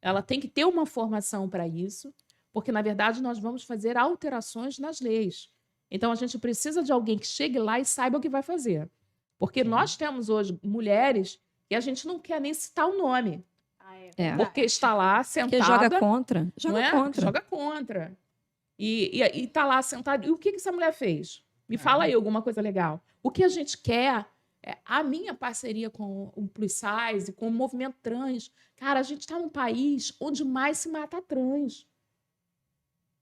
ela tem que ter uma formação para isso, porque, na verdade, nós vamos fazer alterações nas leis. Então, a gente precisa de alguém que chegue lá e saiba o que vai fazer. Porque nós temos hoje mulheres que a gente não quer nem citar o nome, porque está lá sentada... Porque joga contra. Joga não é? contra. Joga contra. E está lá sentada. E o que essa mulher fez? Me fala aí alguma coisa legal. O que a gente quer A minha parceria com o Plus Size, com o movimento trans, cara, a gente está num país onde mais se mata trans.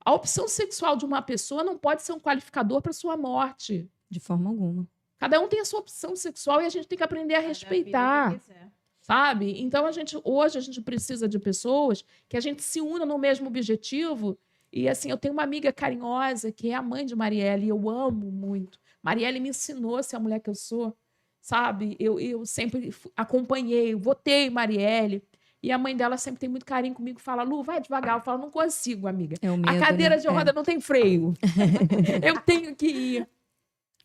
A opção sexual de uma pessoa não pode ser um qualificador para sua morte. De forma alguma. Cada um tem a sua opção sexual e a gente tem que aprender a respeitar, sabe? Então, hoje a gente precisa de pessoas que a gente se una no mesmo objetivo. E, assim, eu tenho uma amiga carinhosa que é a mãe de Marielle e eu amo muito. Marielle me ensinou a ser a mulher que eu sou, sabe? Eu sempre acompanhei, votei Marielle. E a mãe dela sempre tem muito carinho comigo, fala, Lu, vai devagar. Eu falo, não consigo, amiga. É o medo, A cadeira né? de roda não tem freio. Eu tenho que ir.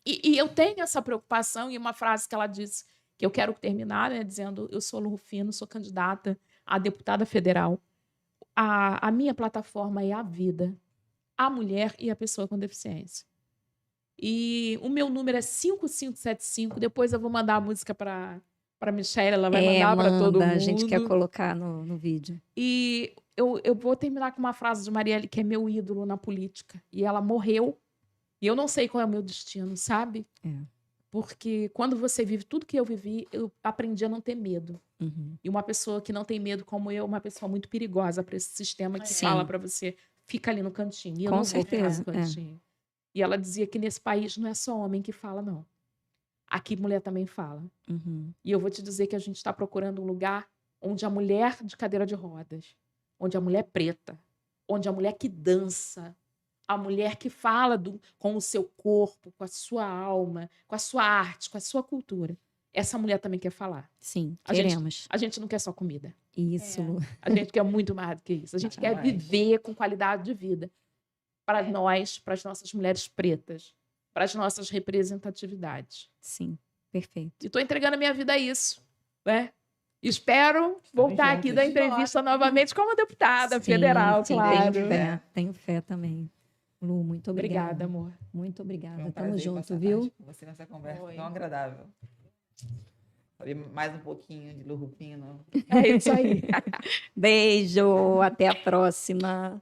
E eu tenho essa preocupação, e uma frase que ela disse, que eu quero terminar, né, dizendo, eu sou Lu Rufino, sou candidata a deputada federal. A minha plataforma é a vida, a mulher e a pessoa com deficiência. E o meu número é 5575, depois eu vou mandar a música para Michelle, ela vai mandar para todo mundo. A gente quer colocar no vídeo. E eu vou terminar com uma frase de Marielle, que é meu ídolo na política. E ela morreu. E eu não sei qual é o meu destino, sabe? Porque quando você vive tudo que eu vivi, eu aprendi a não ter medo. Uhum. E uma pessoa que não tem medo como eu é uma pessoa muito perigosa para esse sistema que fala para você, fica ali no cantinho. E eu Com não vou ficar certeza, no cantinho. E ela dizia que nesse país não é só homem que fala, não. Aqui mulher também fala. Uhum. E eu vou te dizer que a gente está procurando um lugar onde a mulher de cadeira de rodas, onde a mulher preta, onde a mulher que dança, a mulher que fala com o seu corpo, com a sua alma, com a sua arte, com a sua cultura. Essa mulher também quer falar. Sim, A queremos. A gente não quer só comida. Isso, Lu. A gente quer muito mais do que isso. A gente quer viver com qualidade de vida. Para nós, para as nossas mulheres pretas, para as nossas representatividades. Sim, perfeito. E estou entregando a minha vida a isso, né? Espero voltar aqui da entrevista novamente como deputada federal, sim, claro. Tenho fé também. Lu, muito obrigada. Obrigada, amor. Muito obrigada. Foi um Tamo prazer junto, passar a viu? tarde com você nessa conversa tão agradável. Saber mais um pouquinho de Lu Rufino. É isso aí. Beijo, até a próxima.